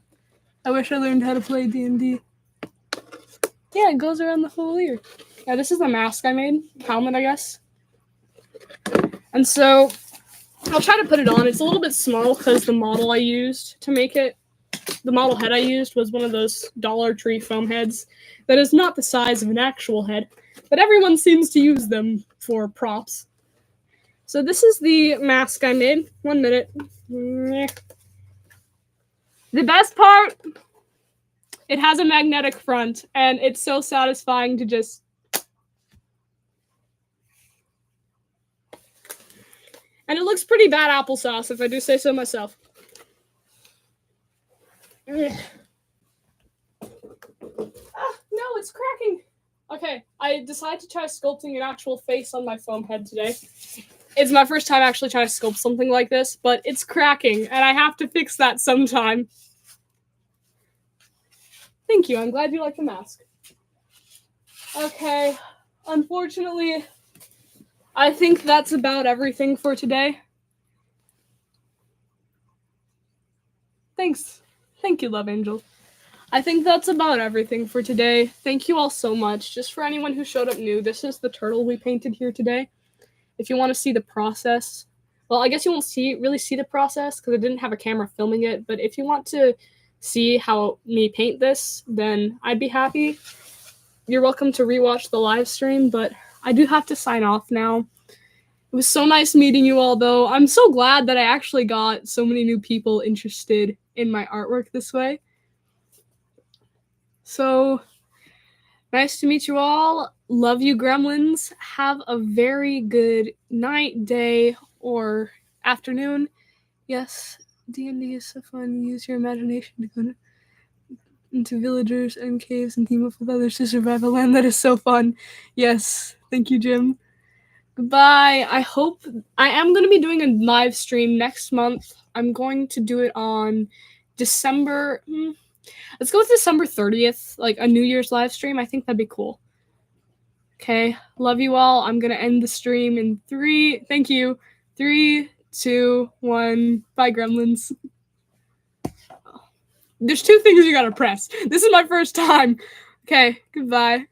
I wish I learned how to play D&D. Yeah, it goes around the whole ear. Yeah, this is the mask I made. Helmet, I guess. And so, I'll try to put it on. It's a little bit small because the model I used to make it, the model head I used was one of those Dollar Tree foam heads that is not the size of an actual head, but everyone seems to use them for props. So this is the mask I made. 1 minute. The best part, it has a magnetic front, and it's so satisfying to just... And it looks pretty bad applesauce, if I do say so myself. No, it's cracking. Okay, I decided to try sculpting an actual face on my foam head today. It's my first time actually trying to sculpt something like this, but it's cracking, and I have to fix that sometime. Thank you, I'm glad you like the mask. Okay, unfortunately, I think that's about everything for today. Thanks. Thank you, Love Angel. I think that's about everything for today. Thank you all so much. Just for anyone who showed up new, this is the turtle we painted here today. If you want to see the process, well, I guess you won't really see the process because I didn't have a camera filming it, but if you want to see how me paint this, then I'd be happy. You're welcome to rewatch the live stream, but I do have to sign off now. It was so nice meeting you all, though. I'm so glad that I actually got so many new people interested in my artwork this way. So, nice to meet you all. Love you, gremlins. Have a very good night, day, or afternoon. Yes, D&D is so fun. Use your imagination to go into villagers and caves and team up with others to survive a land that is so fun. Yes, thank you, Jim. Goodbye. I hope I am going to be doing a live stream next month. I'm going to do it on December. Let's go with December 30th, like a New Year's live stream. I think that'd be cool. Okay, love you all. I'm going to end the stream in 3. Thank you. 3, 2, 1. Bye, gremlins. There's 2 things you gotta press. This is my first time. Okay, goodbye.